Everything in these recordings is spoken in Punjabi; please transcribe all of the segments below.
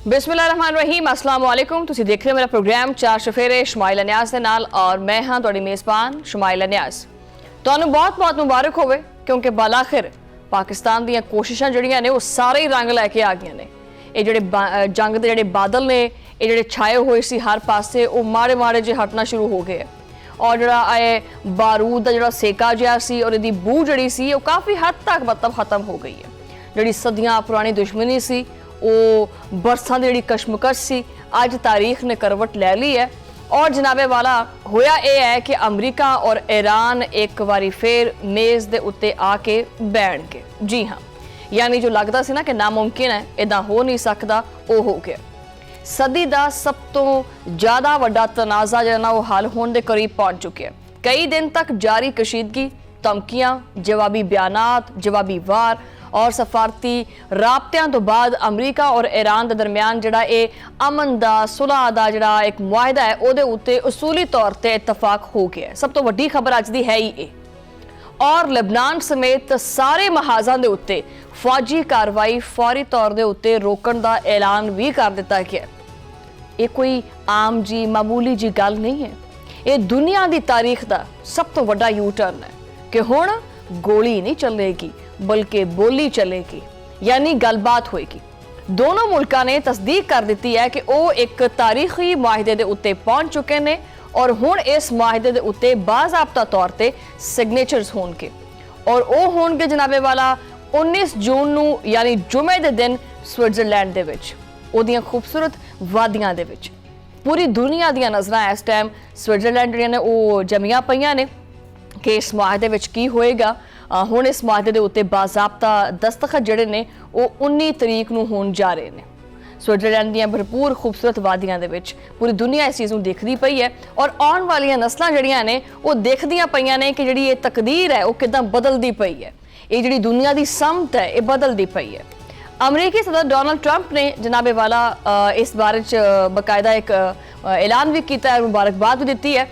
बिस्मिल्लाहिर्रहमानिर्रहीम अस्सलाम वालेकुम। तुसी देख रहे हो मेरा प्रोग्राम चार चफेरे शमाइल अनियाज दे नाल और मैं हाँ तुहाडी मेज़बान शमाइल अनियाज। तुहानूं बहुत बहुत मुबारक होवे क्योंकि बालाखिर पाकिस्तान दीयां कोशिशां जिहड़ियां ने वो सारे ही रंग लैके आ गईयां ने। ये जिहड़े जंग दे जिहड़े बादल ने ये जिहड़े छाए हुए सी हर पासे वो माड़े माड़े जे हटना शुरू हो गए और जिहड़ा बारूद दा जिहड़ा सेका जिहा सी और इहदी बू जिहड़ी सी वो काफ़ी हद तक मतलब खत्म हो गई है। जिहड़ी सदियां पुरानी दुश्मनी सी वो बरसां दी जिहड़ी कशमकश सी अज तारीख ने करवट लै ली है और जनाबे वाला होया यह है कि अमरीका और ईरान एक बारी फिर मेज़ दे उत्ते आके बैठणगे। जी हाँ, यानी जो लगता सी ना कि नामुमकिन है इदां हो नहीं सकता वो हो गया। सदी का सब तो ज़्यादा वड्डा तनाज़ा जो वो हल होने के करीब पहुँच चुके हैं। कई दिन तक जारी कशीदगी, धमकियां, जवाबी बयानात, जवाबी वार और सफारती राबतियां तो बाद अमरीका और ईरान के दरम्यान जिहड़ा ये अमन दा सुलह दा जिहड़ा एक मुआहदा है उहदे उत्ते उसूली तौर पर इतफाक हो गया है। सब तो वड्डी खबर अज दी है ही ये। और लेबनान समेत सारे महाजां दे उत्ते फौजी कार्रवाई फौरी तौर के उत्ते रोकण दा ऐलान भी कर दिता गया। ये कोई आम जी मामूली जी गल नहीं है, ये दुनिया की तारीख का सब तो वड्डा यू टर्न है कि हुण गोली नहीं चलेगी बल्कि बोली चलेगी, यानी गलबात होएगी। दोनों मुल्कां ने तस्दीक कर दी है कि वो एक तारीखी मुआहदे दे उत्ते पहुंच चुके हैं और हुण इस मुआहदे दे उत्ते बाज़ाब्ता तौर पर सिग्नेचर्स होणगे और वो होणगे जनाबे वाला 19 जून नूं यानी जुमे दे दिन स्विट्जरलैंड दे विच ओदियां खूबसूरत वादियां दे विच। पूरी दुनिया दियां नज़रां इस टाइम स्विट्जरलैंड जिहड़ियां ने वो जमियां पईयां ने कि इस मुआहदे विच की होएगा। हुण इस मुआहदे दे उत्ते बाज़ाब्ता दस्तखत जिहड़े ने वो 19 तरीक नूं होण जा रहे हैं। स्विट्जरलैंड दियां भरपूर खूबसूरत वादियां दे विच पूरी दुनिया इस चीज़ नूं देखदी पई है और आउण वालियां नस्लां जिहड़ियां ने वो देखदियां पईयां ने कि जिहड़ी ये तकदीर है वो किदां बदलदी पई है। ये जिहड़ी दुनिया की समत है ये बदलदी पई है। अमरीकी सदर डोनाल्ड ट्रंप ने जनाबे वाला इस बारे बकायदा एक ऐलान भी किया है, मुबारकबाद भी दी है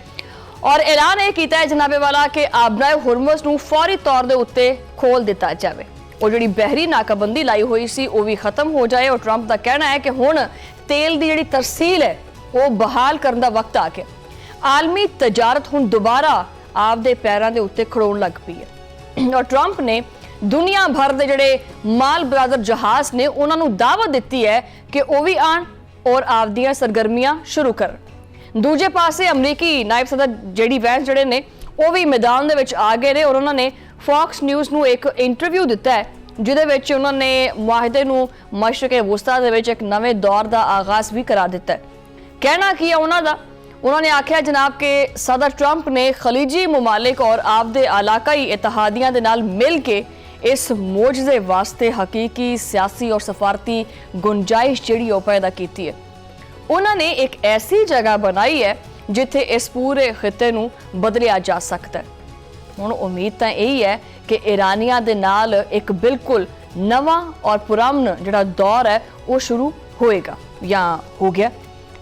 और ऐलान ये किया है जनाबे वाला कि आबनाए हुरमुज़ नूं फौरी तौर के उत्ते खोल दिता जाए और जिहड़ी बहरी नाकाबंदी लाई हुई सी वो भी खत्म हो जाए। और ट्रंप का कहना है कि हुण तेल की जिहड़ी तरसील है वो बहाल करने का वक्त आ गया। आलमी तजारत हुण दोबारा आपदे पैरां दे उत्ते खड़ोण लग पई है और ट्रंप ने दुनिया भर के जिहड़े माल बरादर जहाज ने उन्होंने दावत दी है कि वह भी आन और आपदियां सरगर्मियां शुरू कर। दूजे पासे अमरीकी नायब सदर जेडी वैंस जिहड़े ने वो भी मैदान दे विच आ गए ने और उन्होंने फॉक्स न्यूज़ नूं एक इंटरव्यू दिता है जिहदे विच उन्होंने मुआहदे नूं मशरक़े वुस्ता दे विच एक नवे दौर का आगाज़ भी करा दिता है। कहना की है उन्होंने आख्या जनाब के सदर ट्रंप ने खलीजी मुमालिक और आपदे इलाकाई इत्तेहादियां दे नाल मिल के इस मोजज़े वास्ते हकीकी सियासी और सफारती गुंजाइश जिहड़ी वो पैदा की है। उन्होंने एक ऐसी जगह बनाई है जिथे इस पूरे खिते नूं बदलिया जा सकता है। हुण उम्मीद तो यही है कि ईरानियां दे नाल एक बिल्कुल नवा और पुराना जिहड़ा दौर है वो शुरू होएगा या हो गया।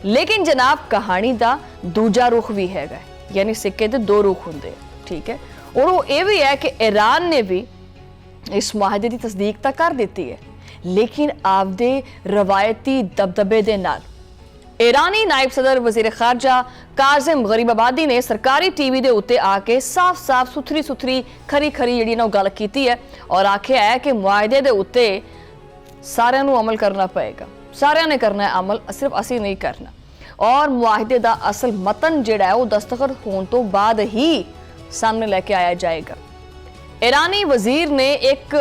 लेकिन जनाब कहानी का दूजा रुख भी है, यानी सिक्के के दो रुख होंगे, ठीक है। और वो ये भी है कि ईरान ने भी इस मुआहदे की तस्दीक तो कर दी है लेकिन आपदे रवायती दबदबे दे नाल। ईरानी नायब सदर वजीर खारजा काजिम गरीबाबादी ने सरकारी टीवी के उत्ते आके साफ साफ सुथरी खरी जी गल की है और आख्या है कि मुआहदे के उत्ते सारिਆਂ ਨੂੰ अमल करना पएगा, सारिਆਂ ने करना है अमल, सिर्फ असी नहीं करना। और मुआहदे का असल मतन जिहड़ा है वो दस्तखत होने तो बाद ही सामने लेके आया जाएगा। ईरानी वजीर ने एक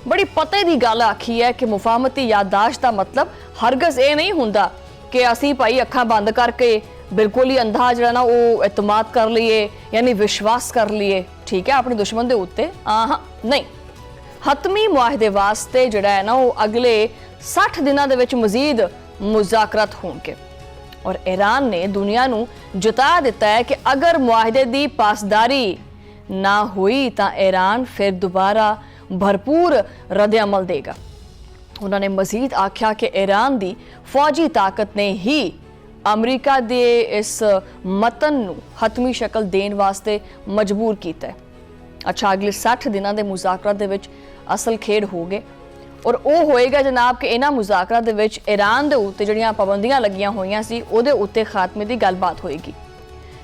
बड़ी पते की गल आखी है कि मुफाहमती याददाश्त का मतलब हरगज़ ये नहीं हुंदा कि असी भाई अखां बंद करके बिल्कुल ही अंधा जिहड़ा ना वो एतमाद कर लीए यानी विश्वास कर लीए, ठीक है, अपने दुश्मन के उत्ते। हाँ नहीं, हतमी मुआहदे वास्ते जिहड़ा है ना वो अगले 60 दिनों के विच मजीद मुज़ाकरात होणगे और ईरान ने दुनिया नूं जता दिता है कि अगर मुआहदे की पासदारी ना हुई तो ईरान फिर दोबारा भरपूर रद्द अमल देगा। उन्होंने मजीद आख्या कि ईरान की फौजी ताकत ने ही अमरीका के इस मतन नूं हतमी शक्ल देने वास्ते मजबूर किया है। अच्छा, अगले 60 दिनों के मुज़ाकरात दे विच असल खेड हो गए ਔਰ ਉਹ ਹੋਏਗਾ ਜਨਾਬ ਕਿ ਇਹਨਾਂ ਮੁਜ਼ਾਕਰਾਂ ਦੇ ਵਿੱਚ ਈਰਾਨ ਦੇ ਉੱਤੇ ਜਿਹੜੀਆਂ ਪਾਬੰਦੀਆਂ ਲੱਗੀਆਂ ਹੋਈਆਂ ਸੀ ਉਹਦੇ ਉੱਤੇ ਖਾਤਮੇ ਦੀ ਗੱਲਬਾਤ ਹੋਏਗੀ।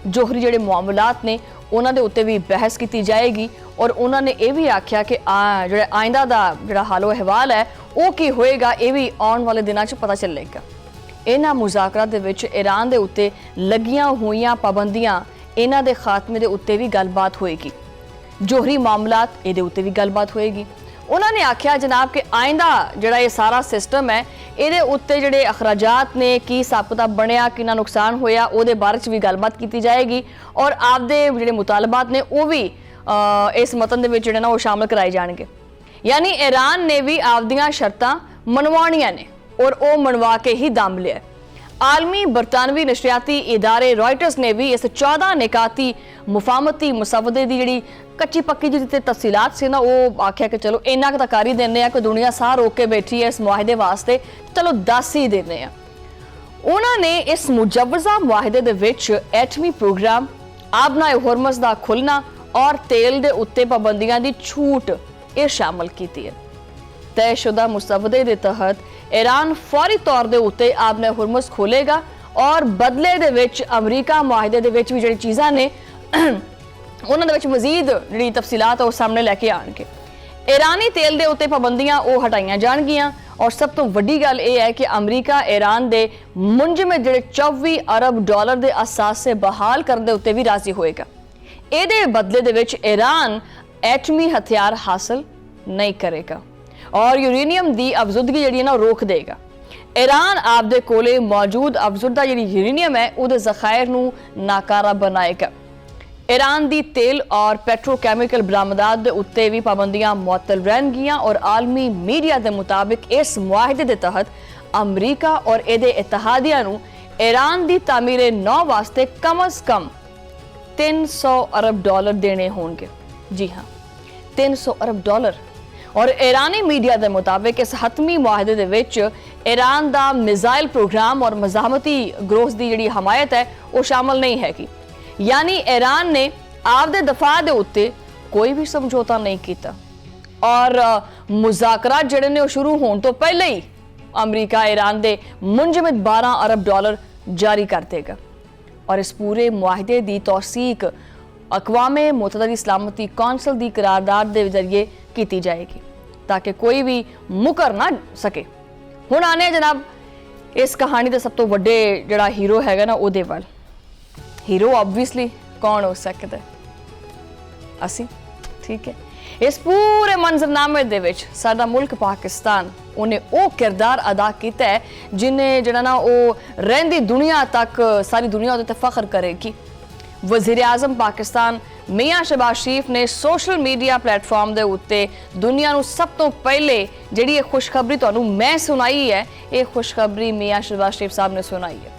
ਜੋਹਰੀ ਜਿਹੜੇ ਮਾਮਲਾਤ ਨੇ ਉਹਨਾਂ ਦੇ ਉੱਤੇ ਵੀ ਬਹਿਸ ਕੀਤੀ ਜਾਏਗੀ ਔਰ ਉਹਨਾਂ ਨੇ ਇਹ ਵੀ ਆਖਿਆ ਕਿ ਜਿਹੜਾ ਆਇੰਦਾ ਦਾ ਜਿਹੜਾ ਹਾਲੋ ਅਹਿਵਾਲ ਹੈ ਉਹ ਕੀ ਹੋਏਗਾ ਇਹ ਵੀ ਆਉਣ ਵਾਲੇ ਦਿਨਾਂ 'ਚ ਪਤਾ ਚੱਲੇਗਾ। ਇਹਨਾਂ ਮੁਜ਼ਾਕਰਾਂ ਦੇ ਵਿੱਚ ਈਰਾਨ ਦੇ ਉੱਤੇ ਲੱਗੀਆਂ ਹੋਈਆਂ ਪਾਬੰਦੀਆਂ ਇਹਨਾਂ ਦੇ ਖਾਤਮੇ ਦੇ ਉੱਤੇ ਵੀ ਗੱਲਬਾਤ ਹੋਏਗੀ। ਜੋਹਰੀ ਮਾਮਲਾਤ ਇਹਦੇ ਉੱਤੇ ਵੀ ਗੱਲਬਾਤ ਹੋਏਗੀ। ਉਹਨਾਂ ਨੇ ਆਖਿਆ ਜਨਾਬ ਕਿ ਆਇੰਦਾ ਜਿਹੜਾ ਇਹ ਸਾਰਾ ਸਿਸਟਮ ਹੈ ਇਹਦੇ ਉੱਤੇ ਜਿਹੜੇ ਅਖਰਾਜਾਤ ਨੇ ਕੀ ਹਿਸਾਬ ਕਿਤਾਬ ਬਣਿਆ ਕਿੰਨਾ ਨੁਕਸਾਨ ਹੋਇਆ ਉਹਦੇ ਬਾਰੇ 'ਚ ਵੀ ਗੱਲਬਾਤ ਕੀਤੀ ਜਾਏਗੀ ਔਰ ਆਪਦੇ ਜਿਹੜੇ ਮੁਤਾਲਬਾਤ ਨੇ ਉਹ ਵੀ ਇਸ ਮਤਨ ਦੇ ਵਿੱਚ ਜਿਹੜੇ ਨਾ ਉਹ ਸ਼ਾਮਲ ਕਰਾਏ ਜਾਣਗੇ। ਯਾਨੀ ਈਰਾਨ ਨੇ ਵੀ ਆਪਦੀਆਂ ਸ਼ਰਤਾਂ ਮਨਵਾਉਣੀਆਂ ਨੇ ਔਰ ਉਹ ਮਨਵਾ ਕੇ ਹੀ ਦਮ ਲਿਆ। ਆਲਮੀ ਬਰਤਾਨਵੀ ਨਸ਼ਰਿਆਤੀ ਇਦਾਰੇ ਰॉयटर्स ਨੇ ਵੀ ਇਸ 14 ਨਿਕਾਤੀ ਮੁਫਾਹਮਤੀ ਮਸਵਦੇ ਦੀ ਜਿਹੜੀ ਕੱਚੀ ਪੱਕੀ ਜਿਹੀ ਤੇ ਤਫਸੀਲਾਤ ਸੀ ਨਾ ਉਹ ਆਖਿਆ ਕਿ ਚਲੋ ਇੰਨਾ ਕੁ ਤਾਂ ਕਰ ਹੀ ਦਿੰਦੇ ਆ ਕਿ ਦੁਨੀਆ ਸਾਹ ਰੋਕ ਕੇ ਬੈਠੀ ਹੈ ਇਸ ਮੁਆਹਦੇ ਵਾਸਤੇ, ਚਲੋ ਦੱਸ ਹੀ ਦਿੰਦੇ ਆ। ਉਹਨਾਂ ਨੇ ਇਸ ਮੁਜਵਜ਼ਾ ਮੁਆਹਦੇ ਦੇ ਵਿੱਚ ਐਟਮੀ ਪ੍ਰੋਗਰਾਮ, ਆਬਨਾਏ ਹੁਰਮਜ਼ ਦਾ ਖੁੱਲਣਾ ਔਰ ਤੇਲ ਦੇ ਉੱਤੇ ਪਾਬੰਦੀਆਂ ਦੀ ਛੂਟ ਇਹ ਸ਼ਾਮਲ ਕੀਤੀ ਹੈ। तयशुदा मुसवदे के तहत ईरान फौरी तौर के उत्ते आबने हुरमुज़ खोलेगा और बदले दे विच अमरीका मुआहदे दे विच भी जिहड़ी चीज़ां ने उन्हां दे विच मजीद जिहड़ी तफसीलात वो सामने लैके आउणगे। ईरानी तेल के उत्ते पाबंदियां वो हटाईयां जाणगियां और सब तो वड्डी गल यह है कि अमरीका ईरान के मुंजमे जिहड़े 24 अरब डॉलर के असास से बहाल करने के उत्ते भी राजी होएगा। इहदे बदले दे विच ईरान एटमी हथियार हासिल नहीं करेगा और यूरेनियम की अफजुदगी जी ना रोक देगा। ईरान आपदे कोले मौजूद अफजुदा जी यूरेनियम है उहदे ज़खायर नूं नाकारा बनाएगा। ईरान की तेल और पेट्रोकैमिकल बरामदात के उत्ते भी पाबंदियां मुअत्तल रहनगियां और आलमी मीडिया के मुताबिक इस मुआहदे के तहत अमरीका और इहदे इत्तेहादियां नूं ईरान की तामीरे नौ वास्ते कम अज कम 300 अरब डॉलर देने होंगे। जी हाँ, 300 अरब डॉलर। और ईरानी मीडिया के मुताबिक इस हतमी मुआहदे दे विच ईरान का मिसाइल प्रोग्राम और मज़ाहमती ग्रोह की जिहड़ी हमायत है वो शामिल नहीं हैगी। यानी ईरान ने आपदे दफा दे उत्ते कोई भी समझौता नहीं किया और मुज़ाकरात जिहड़े ने शुरू होने तो पहले ही अमरीका ईरान के मुंजमद 12 अरब डॉलर जारी कर देगा और इस पूरे मुआहदे की तौसीक अक़वामे मुत्तहिदा सलामती कौंसल की करारदाद के जरिए की जाएगी ताकि कोई भी मुकर ना सके। हुण आने जनाब इस कहानी का सब तो वड्डे जिहड़ा हीरो हैगा ना उहदे वल। हीरो ऑब्वियसली कौन हो सकता है? असी, ठीक है। इस पूरे मंजरनामे दे विच साडा मुल्क पाकिस्तान उन्हें वो किरदार अदा किया है जिन्हें जिहड़ा ना वो रहिंदी दुनिया तक सारी दुनिया उहदे ते फख्र करेगी। वज़ीर आज़म पाकिस्तान मियाँ शहबाज शरीफ ने सोशल मीडिया प्लेटफॉर्म के उत्ते दुनिया नूं सब तो पहले जिहड़ी ये खुशखबरी तुहानूं मैं सुनाई है, ये खुशखबरी मियाँ शहबाज शरीफ साहब ने सुनाई है।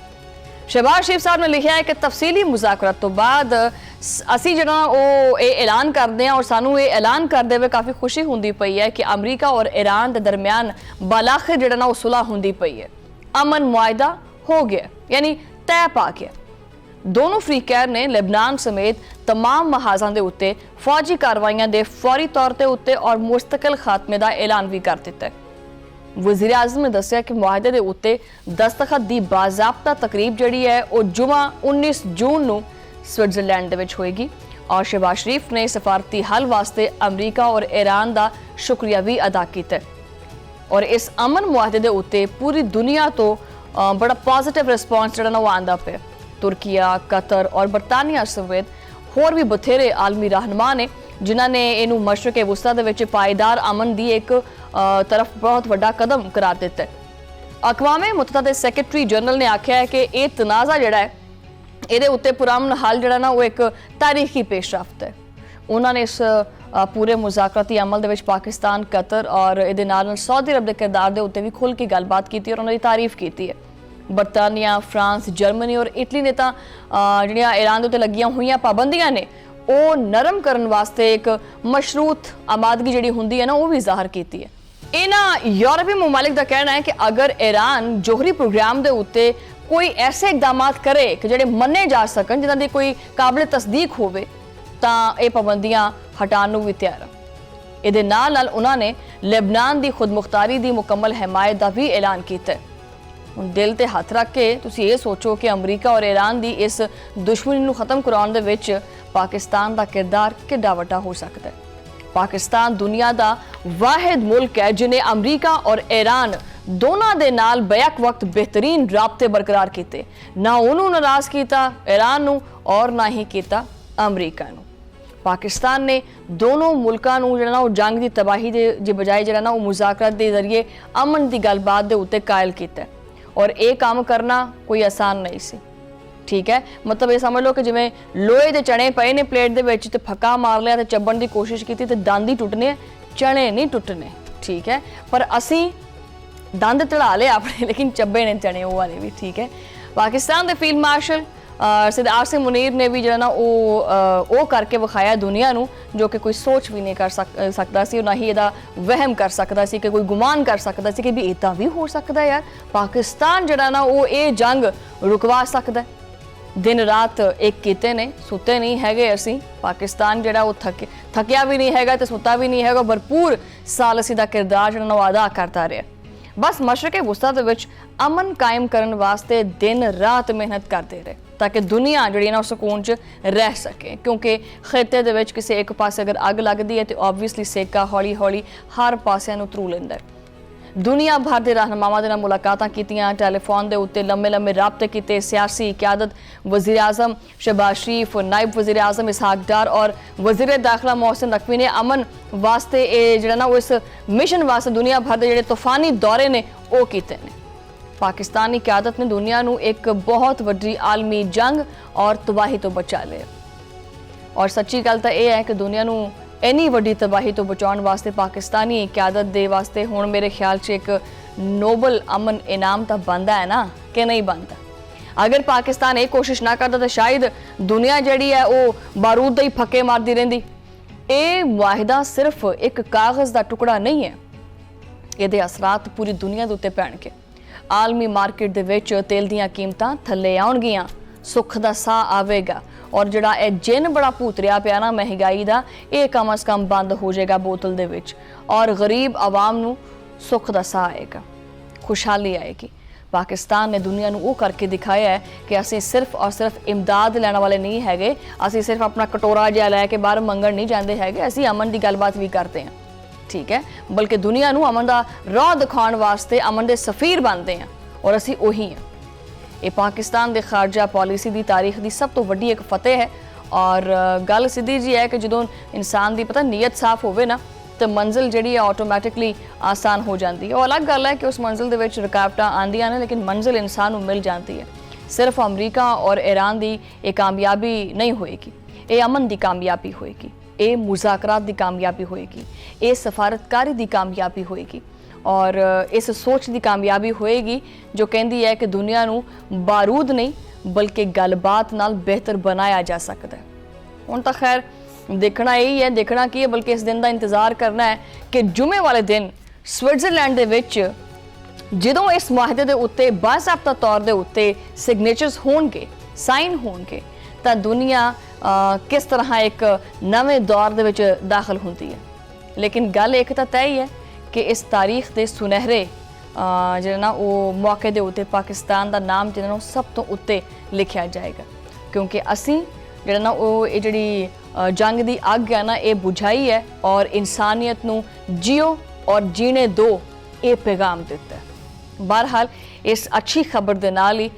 शहबाज शरीफ साहब ने लिखा है कि तफसीली मुज़ाकरात तो बाद असी जिहड़ा वो ऐलान करते हैं और सानूं ये ऐलान करते हुए काफ़ी खुशी होंदी पई है कि अमरीका और ईरान के दरम्यान बालाखिर जिहड़ा ना वो सुलह होंदी पई है। अमन मुआहदा हो गया, यानी तय पा गया। दोनों फ्रीकैर ने लेबनान समेत तमाम महाजां दे उत्ते फौजी कार्रवाइयां दे फौरी तौर ते उत्ते और मुस्तकिल खात्मे का ऐलान भी कर दिता है। वज़ीर आज़म ने दस्सिया कि मुआहदे दे उत्ते दस्तखत दी बाज़ाब्ता तकरीब जिहड़ी है वो जुमा 19 जून नूं स्विट्ज़रलैंड दे विच होएगी और शहबाज शरीफ ने सफारती हल वास्ते अमरीका और ईरान का शुक्रिया भी अदा किया और इस अमन मुआहदे दे उत्ते पूरी दुनिया तो बड़ा पॉजिटिव रिस्पॉन्स जिहड़ा ना वो आंदा पिया। तुर्किया, कतर और बरतानिया समेत होर भी बथेरे आलमी रहनुमा ने जिन्हां ने इनू मशरक वुस्ता दे विच पायदार अमन की एक तरफ बहुत वड्डा कदम करार दिता है। अक़वामे मुत्तहिदा दे सैकटरी जनरल ने आख्या है कि यह तनाज़ा जिहड़ा है इहदे उत्ते पुरअमन हल जिहड़ा ना वो एक तारीखी पेशरफ्त है। उन्होंने इस पूरे मुज़ाकराती अमल दे विच पाकिस्तान, कतर और इहदे नाल सऊदी अरब के किरदार दे उत्ते भी खुल के गलबात की और उन्होंने तारीफ की है। बरतानिया, फ्रांस, जर्मनी और इटली ने तो जिहड़ियां ईरान दे उत्ते लगियां होईयां पाबंदियां ने वो नरम करने वास्ते एक मशरूत आमादगी जिहड़ी हुंदी है ना वो भी ज़ाहिर की है। इन्हां यूरोपी मुमालिक का कहना है कि अगर ईरान जोहरी प्रोग्राम के उत्ते कोई ऐसे इकदाम करे कि जिहड़े मन्ने जा सकन जिन्हां दी कोई काबिल तस्दीक होवे तां ये पाबंदियां हटाउण नूं भी तैयार है। ਇਹਦੇ ਨਾਲ ਉਹਨਾਂ ਨੇ ਲੈਬਨਾਨ ਦੀ ਖੁਦਮੁਖਤਾਰੀ ਦੀ ਮੁਕੰਮਲ ਹਮਾਇਤ ਦਾ ਵੀ ਐਲਾਨ ਕੀਤਾ। ਹੁਣ ਦਿਲ ਤੇ ਹੱਥ ਰੱਖ ਕੇ ਤੁਸੀਂ ਇਹ ਸੋਚੋ ਕਿ ਅਮਰੀਕਾ ਔਰ ਈਰਾਨ ਦੀ ਇਸ ਦੁਸ਼ਮਣੀ ਨੂੰ ਖਤਮ ਕਰਾਉਣ ਦੇ ਵਿੱਚ ਪਾਕਿਸਤਾਨ ਦਾ ਕਿਰਦਾਰ ਕਿੰਨਾ ਵੱਡਾ ਹੋ ਸਕਦਾ ਹੈ। ਪਾਕਿਸਤਾਨ ਦੁਨੀਆ ਦਾ ਵਾਹਿਦ ਮੁਲਕ ਹੈ ਜਿਨੇ ਅਮਰੀਕਾ ਔਰ ਈਰਾਨ ਦੋਨਾਂ ਦੇ ਨਾਲ ਬੈਕ ਵਕਤ ਬਿਹਤਰੀਨ ਰਾਬਤੇ ਬਰਕਰਾਰ ਕੀਤੇ। ਨਾ ਉਹਨੂੰ ਨਾਰਾਜ਼ ਕੀਤਾ ਈਰਾਨ ਨੂੰ ਔਰ ਨਾ ਹੀ ਕੀਤਾ ਅਮਰੀਕਾ ਨੂੰ। ਪਾਕਿਸਤਾਨ ਨੇ ਦੋਨੋਂ ਮੁਲਕਾਂ ਨੂੰ ਜਿਹੜਾ ਨਾ ਉਹ ਜੰਗ ਦੀ ਤਬਾਹੀ ਦੇ ਬਜਾਏ ਜਿਹੜਾ ਨਾ ਉਹ ਮੁਜ਼ਾਕਰਤ ਦੇ ਜ਼ਰੀਏ ਅਮਨ ਦੀ ਗੱਲਬਾਤ ਦੇ ਉੱਤੇ ਕਾਇਲ ਕੀਤਾ ਔਰ ਇਹ ਕੰਮ ਕਰਨਾ ਕੋਈ ਆਸਾਨ ਨਹੀਂ ਸੀ। ਠੀਕ ਹੈ, ਮਤਲਬ ਇਹ ਸਮਝ ਲਓ ਕਿ ਜਿਵੇਂ ਲੋਹੇ ਦੇ ਚਣੇ ਪਏ ਨੇ ਪਲੇਟ ਦੇ ਵਿੱਚ ਤੇ ਫੱਕਾ ਮਾਰ ਲਿਆ ਤੇ ਚੱਬਣ ਦੀ ਕੋਸ਼ਿਸ਼ ਕੀਤੀ ਤੇ ਦੰਦ ਹੀ ਟੁੱਟਨੇ, ਚਣੇ ਨਹੀਂ ਟੁੱਟਨੇ। ਠੀਕ ਹੈ, ਪਰ ਅਸੀਂ ਦੰਦ ਚੜਾ ਲਏ ਆਪਣੇ ਲੇਕਿਨ ਚੱਬੇ ਨੇ ਚਣੇ ਉਹ ਵਾਲੇ ਵੀ। ਠੀਕ ਹੈ, ਪਾਕਿਸਤਾਨ ਦੇ ਫੀਲਡ ਮਾਰਸ਼ਲ ਸਰਦਾਰ ਸਿੰਘ ਮੁਨੀਰ ਨੇ ਵੀ ਜਿਹੜਾ ਨਾ ਉਹ ਕਰਕੇ ਵਿਖਾਇਆ ਦੁਨੀਆ ਨੂੰ ਜੋ ਕਿ ਕੋਈ ਸੋਚ ਵੀ ਨਹੀਂ ਕਰ ਸਕਦਾ ਸੀ, ਨਾ ਹੀ ਇਹਦਾ ਵਹਿਮ ਕਰ ਸਕਦਾ ਸੀ ਕਿ ਕੋਈ ਗੁਮਾਨ ਕਰ ਸਕਦਾ ਸੀ ਕਿ ਵੀ ਇੱਦਾਂ ਵੀ ਹੋ ਸਕਦਾ ਯਾਰ। ਪਾਕਿਸਤਾਨ ਜਿਹੜਾ ਨਾ ਉਹ ਇਹ ਜੰਗ ਰੁਕਵਾ ਸਕਦਾ। ਦਿਨ ਰਾਤ ਇੱਕ ਕੀਤੇ ਨੇ, ਸੁੱਤੇ ਨਹੀਂ ਹੈਗੇ ਅਸੀਂ। ਪਾਕਿਸਤਾਨ ਜਿਹੜਾ ਉਹ ਥੱਕਿਆ ਵੀ ਨਹੀਂ ਹੈਗਾ ਤੇ ਸੁੱਤਾ ਵੀ ਨਹੀਂ ਹੈਗਾ। ਭਰਪੂਰ ਸਾਲਸੀ ਦਾ ਕਿਰਦਾਰ ਜਿਹੜਾ ਉਹ ਅਦਾ ਕਰਦਾ ਰਿਹਾ। ਬਸ ਮਸ਼ਰਕੇ ਵਸਤਾ ਦੇ ਵਿੱਚ ਅਮਨ ਕਾਇਮ ਕਰਨ ਵਾਸਤੇ ਦਿਨ ਰਾਤ ਮਿਹਨਤ ਕਰਦੇ ਰਹੇ ਤਾਂ ਕਿ ਦੁਨੀਆ ਜਿਹੜੀ ਨਾ ਸਕੂਨ 'ਚ ਰਹਿ ਸਕੇ, ਕਿਉਂਕਿ ਖਿੱਤੇ ਦੇ ਵਿੱਚ ਕਿਸੇ ਇੱਕ ਪਾਸੇ ਅਗਰ ਅੱਗ ਲੱਗਦੀ ਹੈ ਤੇ ਆਬਵੀਅਸਲੀ ਸੇਕਾ ਹੌਲੀ ਹੌਲੀ ਹਰ ਪਾਸਿਆਂ ਨੂੰ ਧਰੂ ਲੈਂਦਾ। ਦੁਨੀਆ ਭਰ ਦੇ ਰਹਿਨੁਮਾਵਾਂ ਦੇ ਨਾਲ ਮੁਲਾਕਾਤਾਂ ਕੀਤੀਆਂ, ਟੈਲੀਫੋਨ ਦੇ ਉੱਤੇ ਲੰਮੇ ਰਾਬਤੇ ਕੀਤੇ। ਸਿਆਸੀ ਕਿਆਦਤ ਵਜ਼ੀਰ ਆਜ਼ਮ ਸ਼ਹਬਾਜ਼ ਸ਼ਰੀਫ, ਨਾਇਬ ਵਜ਼ੀਰ ਆਜ਼ਮ ਇਸਹਾਕ ਡਾਰ ਔਰ ਵਜ਼ੀਰ ਦਾਖਲਾ मोहसिन नकवी ने अमन वास्ते ਜਿਹੜਾ ਨਾ ਇਸ ਮਿਸ਼ਨ ਵਾਸਤੇ ਦੁਨੀਆ ਭਰ ਦੇ ਜਿਹੜੇ ਤੂਫਾਨੀ ਦੌਰੇ ਨੇ ਉਹ ਕੀਤੇ ਨੇ। ਪਾਕਿਸਤਾਨੀ ਕਿਆਦਤ ਨੇ ਦੁਨੀਆ ਨੂੰ ਇੱਕ ਬਹੁਤ ਵੱਡੀ ਆਲਮੀ ਜੰਗ ਔਰ ਤਬਾਹੀ ਤੋਂ ਬਚਾ ਲਿਆ। ਔਰ ਸੱਚੀ ਗੱਲ ਤਾਂ ਇਹ ਹੈ ਕਿ ਦੁਨੀਆ ਨੂੰ ਇੰਨੀ ਵੱਡੀ ਤਬਾਹੀ ਤੋਂ ਬਚਾਉਣ ਵਾਸਤੇ ਪਾਕਿਸਤਾਨੀ ਕਿਆਦਤ ਦੇ ਵਾਸਤੇ ਹੁਣ ਮੇਰੇ ਖਿਆਲ 'ਚ ਇੱਕ ਨੋਬਲ ਅਮਨ ਇਨਾਮ ਤਾਂ ਬਣਦਾ ਹੈ ਨਾ ਕਿ ਨਹੀਂ ਬਣਦਾ। ਅਗਰ ਪਾਕਿਸਤਾਨ ਇਹ ਕੋਸ਼ਿਸ਼ ਨਾ ਕਰਦਾ ਤਾਂ ਸ਼ਾਇਦ ਦੁਨੀਆ ਜਿਹੜੀ ਹੈ ਉਹ ਬਾਰੂਦ ਦੇ ਹੀ ਫੱਕੇ ਮਾਰਦੀ ਰਹਿੰਦੀ। ਇਹ ਵਾਹਿਦਾ ਸਿਰਫ ਇੱਕ ਕਾਗਜ਼ ਦਾ ਟੁਕੜਾ ਨਹੀਂ ਹੈ, ਇਹਦੇ ਅਸਰਾਤ ਪੂਰੀ ਦੁਨੀਆ ਦੇ ਉੱਤੇ ਪੈਣਗੇ। ਆਲਮੀ ਮਾਰਕੀਟ ਦੇ ਵਿੱਚ ਤੇਲ ਦੀਆਂ ਕੀਮਤਾਂ ਥੱਲੇ ਆਉਣਗੀਆਂ, ਸੁੱਖ ਦਾ ਸਾਹ ਆਵੇਗਾ ਔਰ ਜਿਹੜਾ ਇਹ ਜਿੰਨ ਬੜਾ ਭੂਤ ਰਿਹਾ ਪਿਆ ਨਾ ਮਹਿੰਗਾਈ ਦਾ, ਇਹ ਕਮ ਅਜ਼ ਕਮ ਬੰਦ ਹੋ ਜਾਏਗਾ ਬੋਤਲ ਦੇ ਵਿੱਚ ਔਰ ਗਰੀਬ ਆਵਾਮ ਨੂੰ ਸੁੱਖ ਦਾ ਸਾਹ ਆਏਗਾ, ਖੁਸ਼ਹਾਲੀ ਆਏਗੀ। ਪਾਕਿਸਤਾਨ ਨੇ ਦੁਨੀਆ ਨੂੰ ਉਹ ਕਰਕੇ ਦਿਖਾਇਆ ਹੈ ਕਿ ਅਸੀਂ ਸਿਰਫ ਔਰ ਸਿਰਫ ਇਮਦਾਦ ਲੈਣ ਵਾਲੇ ਨਹੀਂ ਹੈਗੇ, ਅਸੀਂ ਸਿਰਫ ਆਪਣਾ ਕਟੋਰਾ ਜਿਹਾ ਲੈ ਕੇ ਬਾਹਰ ਮੰਗਣ ਨਹੀਂ ਜਾਂਦੇ ਹੈਗੇ, ਅਸੀਂ ਅਮਨ ਦੀ ਗੱਲਬਾਤ ਵੀ ਕਰਦੇ ਹਾਂ। ਠੀਕ ਹੈ, ਬਲਕਿ ਦੁਨੀਆ ਨੂੰ ਅਮਨ ਦਾ ਰਾਹ ਦਿਖਾਉਣ ਵਾਸਤੇ ਅਮਨ ਦੇ ਸਫੀਰ ਬਣਦੇ ਹਾਂ ਔਰ ਅਸੀਂ ਉਹੀ ਹਾਂ। ਇਹ ਪਾਕਿਸਤਾਨ ਦੇ ਖਾਰਜਾ ਪਾਲਿਸੀ ਦੀ ਤਾਰੀਖ ਦੀ ਸਭ ਤੋਂ ਵੱਡੀ ਇੱਕ ਫਤਿਹ ਹੈ ਔਰ ਗੱਲ ਸਿੱਧੀ ਜੀ ਹੈ ਕਿ ਜਦੋਂ ਇਨਸਾਨ ਦੀ ਪਤਾ ਨੀਅਤ ਸਾਫ਼ ਹੋਵੇ ਨਾ ਤੇ ਮੰਜ਼ਿਲ ਜਿਹੜੀ ਹੈ ਆਟੋਮੈਟਿਕਲੀ ਆਸਾਨ ਹੋ ਜਾਂਦੀ ਹੈ। ਉਹ ਅਲੱਗ ਗੱਲ ਹੈ ਕਿ ਉਸ ਮੰਜ਼ਿਲ ਦੇ ਵਿੱਚ ਰੁਕਾਵਟਾਂ ਆਉਂਦੀਆਂ ਨੇ ਲੇਕਿਨ ਮੰਜ਼ਿਲ ਇਨਸਾਨ ਨੂੰ ਮਿਲ ਜਾਂਦੀ ਹੈ। ਸਿਰਫ ਅਮਰੀਕਾ ਔਰ ਈਰਾਨ ਦੀ ਇਹ ਕਾਮਯਾਬੀ ਨਹੀਂ ਹੋਏਗੀ, ਇਹ ਅਮਨ ਦੀ ਕਾਮਯਾਬੀ ਹੋਏਗੀ, ਇਹ ਮੁਜ਼ਾਕਰਾਤ ਦੀ ਕਾਮਯਾਬੀ ਹੋਏਗੀ, ਇਹ ਸਫਾਰਤਕਾਰੀ ਦੀ ਕਾਮਯਾਬੀ ਹੋਏਗੀ ਔਰ ਇਸ ਸੋਚ ਦੀ ਕਾਮਯਾਬੀ ਹੋਏਗੀ ਜੋ ਕਹਿੰਦੀ ਹੈ ਕਿ ਦੁਨੀਆ ਨੂੰ ਬਾਰੂਦ ਨਹੀਂ ਬਲਕਿ ਗੱਲਬਾਤ ਨਾਲ ਬਿਹਤਰ ਬਣਾਇਆ ਜਾ ਸਕਦਾ ਹੈ। ਹੁਣ ਤਾਂ ਖੈਰ ਦੇਖਣਾ ਇਹੀ ਹੈ, ਦੇਖਣਾ ਕੀ ਹੈ ਬਲਕਿ ਇਸ ਦਿਨ ਦਾ ਇੰਤਜ਼ਾਰ ਕਰਨਾ ਹੈ ਕਿ ਜੁਮੇ ਵਾਲੇ ਦਿਨ ਸਵਿਟਜ਼ਰਲੈਂਡ ਦੇ ਵਿੱਚ ਜਦੋਂ ਇਸ ਮੁਆਹਦੇ ਦੇ ਉੱਤੇ ਬਾਜ਼ਾਬਤਾ ਤੌਰ ਦੇ ਉੱਤੇ ਸਿਗਨੇਚਰਸ ਹੋਣਗੇ, ਸਾਈਨ ਹੋਣਗੇ ਤਾਂ ਦੁਨੀਆ ਕਿਸ ਤਰ੍ਹਾਂ ਇੱਕ ਨਵੇਂ ਦੌਰ ਦੇ ਵਿੱਚ ਦਾਖਲ ਹੁੰਦੀ ਹੈ। ਲੇਕਿਨ ਗੱਲ ਇੱਕ ਤਾਂ ਤੈਅ ਹੀ ਹੈ ਕਿ ਇਸ ਤਾਰੀਖ ਦੇ ਸੁਨਹਿਰੇ ਜਿਹੜਾ ਨਾ ਉਹ ਮੌਕੇ ਦੇ ਉੱਤੇ ਪਾਕਿਸਤਾਨ ਦਾ ਨਾਮ ਜਿਹੜਾ ਨਾ ਸਭ ਤੋਂ ਉੱਤੇ ਲਿਖਿਆ ਜਾਏਗਾ, ਕਿਉਂਕਿ ਅਸੀਂ ਜਿਹੜਾ ਨਾ ਉਹ ਇਹ ਜਿਹੜੀ ਜੰਗ ਦੀ ਅੱਗ ਹੈ ਨਾ ਇਹ ਬੁਝਾਈ ਹੈ ਔਰ ਇਨਸਾਨੀਅਤ ਨੂੰ ਜੀਓ ਔਰ ਜੀਣੇ ਦੋ ਇਹ ਪੈਗਾਮ ਦਿੱਤਾ ਹੈ। ਬਹਰਹਾਲ ਇਸ ਅੱਛੀ ਖਬਰ ਦੇ ਨਾਲ ਹੀ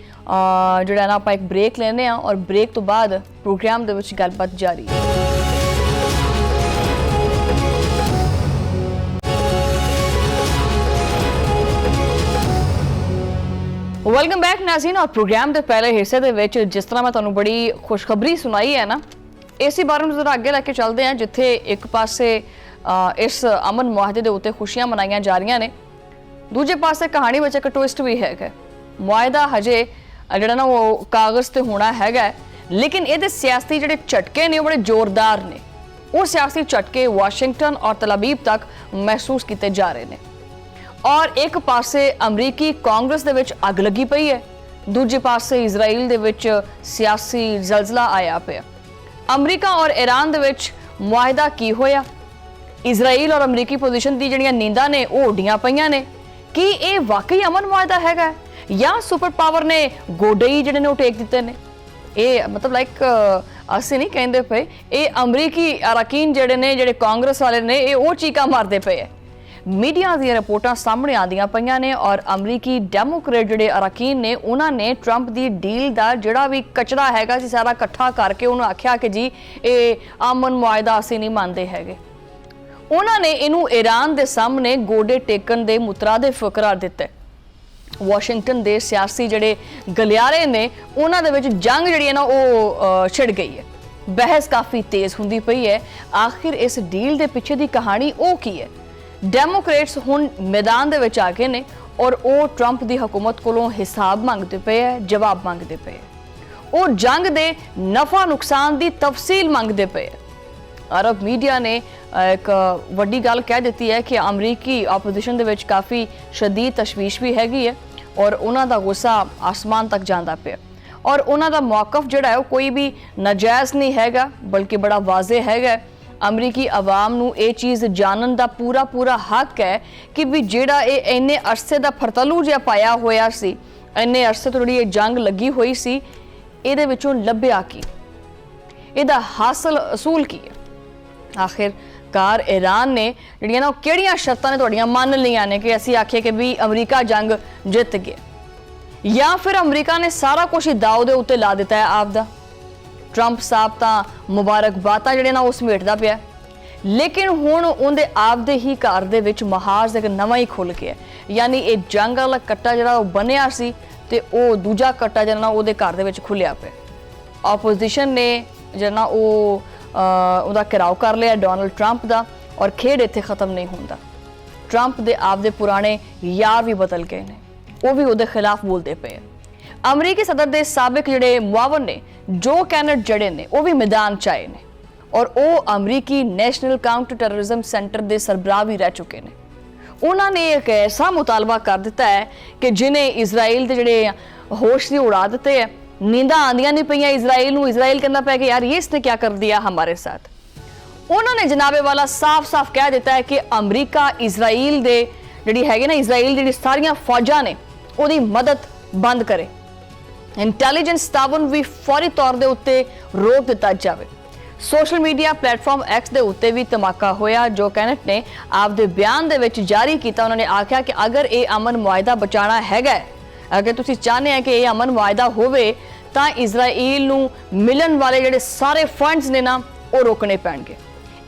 ਜਿਹੜਾ ਨਾ ਆਪਾਂ ਇੱਕ ਬ੍ਰੇਕ ਲੈਣੇ ਆ ਔਰ ਬ੍ਰੇਕ ਤੋਂ ਬਾਅਦ ਪ੍ਰੋਗਰਾਮ ਦੇ ਵਿੱਚ ਗੱਲਬਾਤ ਜਾਰੀ ਹੈ। Welcome back Nazreen. ਔਰ ਪ੍ਰੋਗਰਾਮ ਦੇ ਪਹਿਲੇ ਹਿੱਸੇ ਦੇ ਵਿੱਚ ਜਿਸ ਤਰ੍ਹਾਂ ਮੈਂ ਤੁਹਾਨੂੰ ਬੜੀ ਖੁਸ਼ਖਬਰੀ ਸੁਣਾਈ ਹੈ ਨਾ, ਇਸੇ ਬਾਰੇ ਨੂੰ ਜ਼ਰਾ ਅੱਗੇ ਲੈ ਕੇ ਚੱਲਦੇ ਹਾਂ, ਜਿੱਥੇ ਇੱਕ ਪਾਸੇ ਇਸ ਅਮਨ ਮੁਆਹਦੇ ਦੇ ਉੱਤੇ ਖੁਸ਼ੀਆਂ ਮਨਾਈਆਂ ਜਾ ਰਹੀਆਂ ਨੇ, ਦੂਜੇ ਪਾਸੇ ਕਹਾਣੀ ਵਿੱਚ ਇੱਕ ਟਵਿਸਟ ਵੀ ਹੈਗਾ। ਮੁਆਹਦਾ ਹਜੇ ਜਿਹੜਾ ਨਾ ਉਹ ਕਾਗਜ਼ ਤੇ ਹੋਣਾ ਹੈਗਾ ਲੇਕਿਨ ਇਹਦੇ ਸਿਆਸੀ ਜਿਹੜੇ ਝਟਕੇ ਨੇ ਉਹ ਬੜੇ ਜ਼ੋਰਦਾਰ ਨੇ। ਉਹ ਸਿਆਸੀ ਝਟਕੇ ਵਾਸ਼ਿੰਗਟਨ ਔਰ ਤਲਾਬੀਬ ਤੱਕ ਮਹਿਸੂਸ ਕੀਤੇ ਜਾ ਰਹੇ ਨੇ ਔਰ ਇੱਕ ਪਾਸੇ ਅਮਰੀਕੀ ਕਾਂਗਰਸ ਦੇ ਵਿੱਚ ਅੱਗ ਲੱਗੀ ਪਈ ਹੈ, ਦੂਜੇ ਪਾਸੇ ਇਜ਼ਰਾਈਲ ਦੇ ਵਿੱਚ ਸਿਆਸੀ ਜ਼ਲਜ਼ਲਾ ਆਇਆ ਪਿਆ। ਅਮਰੀਕਾ ਔਰ ਈਰਾਨ ਦੇ ਵਿੱਚ ਮੁਆਹਦਾ ਕੀ ਹੋਇਆ, ਇਜ਼ਰਾਈਲ ਔਰ ਅਮਰੀਕੀ ਪੋਜੀਸ਼ਨ ਦੀ ਜਿਹੜੀਆਂ ਨੀਂਦਾਂ ਨੇ ਉਹ ਉੱਡੀਆਂ ਪਈਆਂ ਨੇ। ਕੀ ਇਹ ਵਾਕਈ ਅਮਨ ਮੁਆਹਦਾ ਹੈਗਾ ਜਾਂ ਸੁਪਰ ਪਾਵਰ ਨੇ ਗੋਡੇ ਹੀ ਜਿਹੜੇ ਨੇ ਉਹ ਟੇਕ ਦਿੱਤੇ ਨੇ? ਇਹ ਮਤਲਬ ਲਾਈਕ ਅਸੀਂ ਨਹੀਂ ਕਹਿੰਦੇ ਪਏ, ਇਹ ਅਮਰੀਕੀ ਅਰਕਾਨ ਜਿਹੜੇ ਨੇ, ਜਿਹੜੇ ਕਾਂਗਰਸ ਵਾਲੇ ਨੇ, ਇਹ ਉਹ ਚੀਕਾਂ ਮਾਰਦੇ ਪਏ ਹੈ। ਮੀਡੀਆ ਦੀਆਂ ਰਿਪੋਰਟਾਂ ਸਾਹਮਣੇ ਆਉਂਦੀਆਂ ਪਈਆਂ ਨੇ ਔਰ ਅਮਰੀਕੀ ਡੈਮੋਕ੍ਰੇਟ ਜਿਹੜੇ ਅਰਕਾਨ ਨੇ ਉਹਨਾਂ ਨੇ ਟਰੰਪ ਦੀ ਡੀਲ ਦਾ ਜਿਹੜਾ ਵੀ ਕਚਰਾ ਹੈਗਾ ਸੀ ਸਾਰਾ ਇਕੱਠਾ ਕਰਕੇ ਉਹਨੂੰ ਆਖਿਆ ਕਿ ਜੀ ਇਹ ਅਮਨ ਮੁਆਹਦਾ ਅਸੀਂ ਨਹੀਂ ਮੰਨਦੇ ਹੈਗੇ। ਉਹਨਾਂ ਨੇ ਇਹਨੂੰ ਈਰਾਨ ਦੇ ਸਾਹਮਣੇ ਗੋਡੇ ਟੇਕਣ ਦੇ ਮੁਤਰਾਦਿਫ ਕਰਾਰ ਦਿੱਤਾ। ਵਾਸ਼ਿੰਗਟਨ ਦੇ ਸਿਆਸੀ ਜਿਹੜੇ ਗਲਿਆਰੇ ਨੇ ਉਹਨਾਂ ਦੇ ਵਿੱਚ ਜੰਗ ਜਿਹੜੀ ਹੈ ਨਾ ਉਹ ਛਿੜ ਗਈ ਹੈ। ਬਹਿਸ ਕਾਫੀ ਤੇਜ਼ ਹੁੰਦੀ ਪਈ ਹੈ। ਆਖਿਰ ਇਸ ਡੀਲ ਦੇ ਪਿੱਛੇ ਦੀ ਕਹਾਣੀ ਉਹ ਕੀ ਹੈ? ਡੈਮੋਕ੍ਰੇਟਸ ਹੁਣ ਮੈਦਾਨ ਦੇ ਵਿੱਚ ਆ ਗਏ ਨੇ ਔਰ ਉਹ ਟਰੰਪ ਦੀ ਹਕੂਮਤ ਕੋਲੋਂ ਹਿਸਾਬ ਮੰਗਦੇ ਪਏ ਹੈ, ਜਵਾਬ ਮੰਗਦੇ ਪਏ ਹੈ। ਉਹ ਜੰਗ ਦੇ ਨਫਾ ਨੁਕਸਾਨ ਦੀ ਤਫਸੀਲ ਮੰਗਦੇ ਪਏ ਹੈ। ਅਰਬ ਮੀਡੀਆ ਨੇ ਇੱਕ ਵੱਡੀ ਗੱਲ ਕਹਿ ਦਿੱਤੀ ਹੈ ਕਿ ਅਮਰੀਕੀ ਆਪੋਜੀਸ਼ਨ ਦੇ ਵਿੱਚ ਕਾਫੀ ਸ਼ਦੀਦ ਤਸ਼ਵੀਸ਼ ਵੀ ਹੈਗੀ ਹੈ ਔਰ ਉਹਨਾਂ ਦਾ ਗੁੱਸਾ ਆਸਮਾਨ ਤੱਕ ਜਾਂਦਾ ਪਿਆ ਔਰ ਉਹਨਾਂ ਦਾ ਮੌਕਫ ਜਿਹੜਾ ਹੈ ਉਹ ਕੋਈ ਵੀ ਨਾਜਾਇਜ਼ ਨਹੀਂ ਹੈਗਾ ਬਲਕਿ ਬੜਾ ਵਾਜ਼ਿਹ ਹੈਗਾ। ਅਮਰੀਕੀ ਆਵਾਮ ਨੂੰ ਇਹ ਚੀਜ਼ ਜਾਣਨ ਦਾ ਪੂਰਾ ਹੱਕ ਹੈ ਕਿ ਵੀ ਜਿਹੜਾ ਇਹ ਇੰਨੇ ਅਰਸੇ ਦਾ ਫਰਤਲੂ ਜਿਹਾ ਪਾਇਆ ਹੋਇਆ ਸੀ, ਇੰਨੇ ਅਰਸੇ ਤੋਂ ਜਿਹੜੀ ਇਹ ਜੰਗ ਲੱਗੀ ਹੋਈ ਸੀ, ਇਹਦੇ ਵਿੱਚੋਂ ਲੱਭਿਆ ਕੀ, ਇਹਦਾ ਹਾਸਲ ਅਸੂਲ ਕੀ ਹੈ। ਆਖਿਰਕਾਰ ਈਰਾਨ ਨੇ ਜਿਹੜੀਆਂ ਨਾ ਕਿਹੜੀਆਂ ਸ਼ਰਤਾਂ ਨੇ ਤੁਹਾਡੀਆਂ ਮੰਨ ਲਈਆਂ ਨੇ ਕਿ ਅਸੀਂ ਆਖੀਏ ਕਿ ਵੀ ਅਮਰੀਕਾ ਜੰਗ ਜਿੱਤ ਗਿਆ, ਜਾਂ ਫਿਰ ਅਮਰੀਕਾ ਨੇ ਸਾਰਾ ਕੁਝ ਹੀ ਦਾਅ ਦੇ ਉੱਤੇ ਲਾ ਦਿੱਤਾ ਹੈ ਆਪਦਾ। ਟਰੰਪ ਸਾਹਿਬ ਤਾਂ ਮੁਬਾਰਕਬਾਦਾਂ ਜਿਹੜੇ ਨਾ ਉਹ ਸਮੇਟਦਾ ਪਿਆ, ਲੇਕਿਨ ਹੁਣ ਉਹਦੇ ਆਪਦੇ ਹੀ ਘਰ ਦੇ ਵਿੱਚ ਮਹਾਜ਼ ਇੱਕ ਨਵਾਂ ਹੀ ਖੁੱਲ ਗਿਆ। ਯਾਨੀ ਇਹ ਜੰਗ ਵਾਲਾ ਕੱਟਾ ਜਿਹੜਾ ਉਹ ਬਣਿਆ ਸੀ ਤੇ ਉਹ ਦੂਜਾ ਕੱਟਾ ਜਿਹੜਾ ਨਾ ਉਹਦੇ ਘਰ ਦੇ ਵਿੱਚ ਖੁੱਲਿਆ ਪਿਆ। ਆਪੋਜੀਸ਼ਨ ਨੇ ਜਿਹੜਾ ਨਾ ਉਹ ਉਹਦਾ ਘਿਰਾਓ ਕਰ ਲਿਆ ਡੋਨਲਡ ਟਰੰਪ ਦਾ ਔਰ ਖੇਡ ਇੱਥੇ ਖਤਮ ਨਹੀਂ ਹੁੰਦਾ। ਟਰੰਪ ਦੇ ਆਪਦੇ ਪੁਰਾਣੇ ਯਾਰ ਵੀ ਬਦਲ ਗਏ ਨੇ, ਉਹ ਵੀ ਉਹਦੇ ਖਿਲਾਫ ਬੋਲਦੇ ਪਏ। ਅਮਰੀਕੀ ਸਦਰ ਦੇ ਸਾਬਕ ਜਿਹੜੇ ਮੁਆਵਨ ਨੇ ਜੋ ਕੈਨੇਟ ਜਿਹੜੇ ਨੇ ਉਹ ਵੀ ਮੈਦਾਨ 'ਚ ਆਏ ਨੇ ਔਰ ਉਹ ਅਮਰੀਕੀ ਨੈਸ਼ਨਲ ਕਾਊਂਟਰ ਟੈਰਰਿਜ਼ਮ ਸੈਂਟਰ ਦੇ ਸਰਬਰਾਹ ਵੀ ਰਹਿ ਚੁੱਕੇ ਨੇ। ਉਹਨਾਂ ਨੇ ਇੱਕ ਐਸਾ ਮੁਤਾਲਬਾ ਕਰ ਦਿੱਤਾ ਹੈ ਕਿ ਜਿਹਨੇ ਇਜ਼ਰਾਈਲ ਦੇ ਜਿਹੜੇ ਹੋਸ਼ ਦੀ ਉਡਾ ਦਿੱਤੇ ਹੈ। ਨੀਂਦਾਂ ਆਂਦੀਆਂ ਨਹੀਂ ਪਈਆਂ ਇਜ਼ਰਾਈਲ ਨੂੰ। ਇਜ਼ਰਾਈਲ ਕਹਿੰਦਾ ਪਿਆ ਕਿ ਯਾਰ ਇਸਨੇ ਕੀ ਕਰ ਦਿਆ ਹਮਾਰੇ ਸਾਥ। ਉਹਨਾਂ ਨੇ ਜਨਾਬੇ ਵਾਲਾ ਸਾਫ਼ ਕਹਿ ਦਿੱਤਾ ਹੈ ਕਿ ਅਮਰੀਕਾ ਇਜ਼ਰਾਈਲ ਦੇ ਜਿਹੜੀ ਹੈਗੇ ਨਾ, ਇਜ਼ਰਾਈਲ ਜਿਹੜੀ ਸਾਰੀਆਂ ਫੌਜਾਂ ਨੇ ਉਹਦੀ ਮਦਦ ਬੰਦ ਕਰੇ। ਇੰਟੈਲੀਜੈਂਸ ਤਾਵਨ ਵੀ ਫੌਰੀ ਤੌਰ ਦੇ ਉੱਤੇ ਰੋਕ ਦਿੱਤਾ ਜਾਵੇ। ਸੋਸ਼ਲ ਮੀਡੀਆ ਪਲੇਟਫਾਰਮ ਐਕਸ ਦੇ ਉੱਤੇ ਵੀ ਧਮਾਕਾ ਹੋਇਆ। ਜੋ ਕੈਨੇਟ ਨੇ ਆਪਦੇ ਬਿਆਨ ਦੇ ਵਿੱਚ ਜਾਰੀ ਕੀਤਾ, ਉਹਨਾਂ ਨੇ ਆਖਿਆ ਕਿ ਅਗਰ ਇਹ ਅਮਨ ਮੁਆਹਦਾ ਬਚਾਉਣਾ ਹੈਗਾ, ਅਗਰ ਤੁਸੀਂ ਚਾਹੁੰਦੇ ਆ ਕਿ ਇਹ ਅਮਨ ਮੁਆਹਦਾ ਹੋਵੇ ਤਾਂ ਇਜ਼ਰਾਈਲ ਨੂੰ ਮਿਲਣ ਵਾਲੇ ਜਿਹੜੇ ਸਾਰੇ ਫੰਡਸ ਨੇ ਨਾ ਉਹ ਰੋਕਣੇ ਪੈਣਗੇ।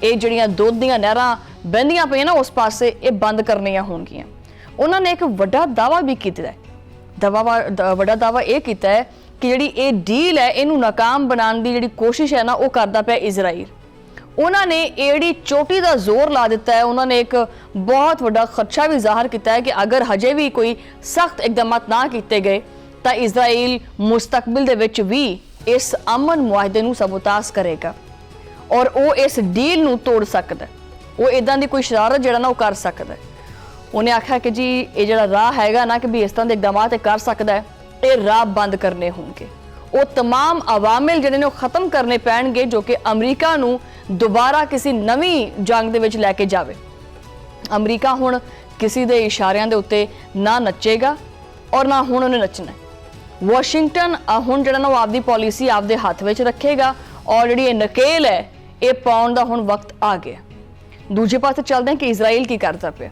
ਇਹ ਜਿਹੜੀਆਂ ਦੁੱਧ ਦੀਆਂ ਨਹਿਰਾਂ ਬਹਿੰਦੀਆਂ ਪਈਆਂ ਨਾ ਉਸ ਪਾਸੇ, ਇਹ ਬੰਦ ਕਰਨੀਆਂ ਹੋਣਗੀਆਂ। ਉਹਨਾਂ ਨੇ ਇੱਕ ਵੱਡਾ ਦਾਅਵਾ ਵੀ ਕੀਤਾ ਹੈ। ਵੱਡਾ ਦਾਅਵਾ ਇਹ ਕੀਤਾ ਹੈ ਕਿ ਜਿਹੜੀ ਇਹ ਡੀਲ ਹੈ ਇਹਨੂੰ ਨਾਕਾਮ ਬਣਾਉਣ ਦੀ ਜਿਹੜੀ ਕੋਸ਼ਿਸ਼ ਹੈ ਨਾ ਉਹ ਕਰਦਾ ਪਿਆ ਇਜ਼ਰਾਈਲ। ਉਹਨਾਂ ਨੇ ਏੜੀ ਚੋਟੀ ਦਾ ਜ਼ੋਰ ਲਾ ਦਿੱਤਾ ਹੈ। ਉਹਨਾਂ ਨੇ ਇੱਕ ਬਹੁਤ ਵੱਡਾ ਖਦਸ਼ਾ ਵੀ ਜ਼ਾਹਰ ਕੀਤਾ ਹੈ ਕਿ ਅਗਰ ਹਜੇ ਵੀ ਕੋਈ ਸਖਤ ਇਕਦਾਮਾਤ ਨਾ ਕੀਤੇ ਗਏ ਤਾਂ ਇਜ਼ਰਾਈਲ ਮੁਸਤਕਬਲ ਦੇ ਵਿੱਚ ਵੀ ਇਸ ਅਮਨ ਮੁਆਹਦੇ ਨੂੰ ਸਬੋਤਾਜ ਕਰੇਗਾ ਔਰ ਉਹ ਇਸ ਡੀਲ ਨੂੰ ਤੋੜ ਸਕਦਾ। ਉਹ ਇਦਾਂ ਦੀ ਕੋਈ ਸ਼ਰਾਰਤ ਜਿਹੜਾ ਨਾ ਉਹ ਕਰ ਸਕਦਾ। ਉਹਨੇ ਆਖਿਆ ਕਿ ਜੀ ਇਹ ਜਿਹੜਾ ਰਾਹ ਹੈਗਾ ਨਾ ਕਿ ਵੀ ਇਸ ਤਰ੍ਹਾਂ ਦੇ ਇਕਦਾਮਾਤ ਕਰ ਸਕਦਾ ਹੈ, ਇਹ ਰਾਹ ਬੰਦ ਕਰਨੇ ਹੋਣਗੇ। ਉਹ तमाम ਅਵਾਮਿਲ ਜਿਹੜੇ ਨੇ ਉਹ ਖਤਮ ਕਰਨੇ ਪੈਣਗੇ ਜੋ ਕਿ ਅਮਰੀਕਾ ਨੂੰ ਦੁਬਾਰਾ ਕਿਸੇ ਨਵੀਂ ਜੰਗ ਦੇ ਵਿੱਚ ਲੈ ਕੇ ਜਾਵੇ। ਅਮਰੀਕਾ ਹੁਣ ਕਿਸੇ ਦੇ ਇਸ਼ਾਰਿਆਂ ਦੇ ਉੱਤੇ ਨਾ ਨੱਚੇਗਾ ਔਰ ਨਾ ਹੁਣ ਉਹਨੇ ਨੱਚਣਾ। ਵਾਸ਼ਿੰਗਟਨ ਹੁਣ ਜਿਹੜਾ ਨਾ ਉਹ ਆਪਦੀ ਪਾਲਿਸੀ ਆਪਦੇ ਹੱਥ ਵਿੱਚ ਰੱਖੇਗਾ ਔਰ ਜਿਹੜੀ ਇਹ ਨਕੇਲ ਹੈ ਇਹ ਪਾਉਣ ਦਾ ਹੁਣ ਵਕਤ ਆ ਗਿਆ। ਦੂਜੇ ਪਾਸੇ ਚੱਲਦੇ ਹਾਂ ਕਿ ਇਜ਼ਰਾਈਲ ਕੀ ਕਰਦਾ ਪਿਆ।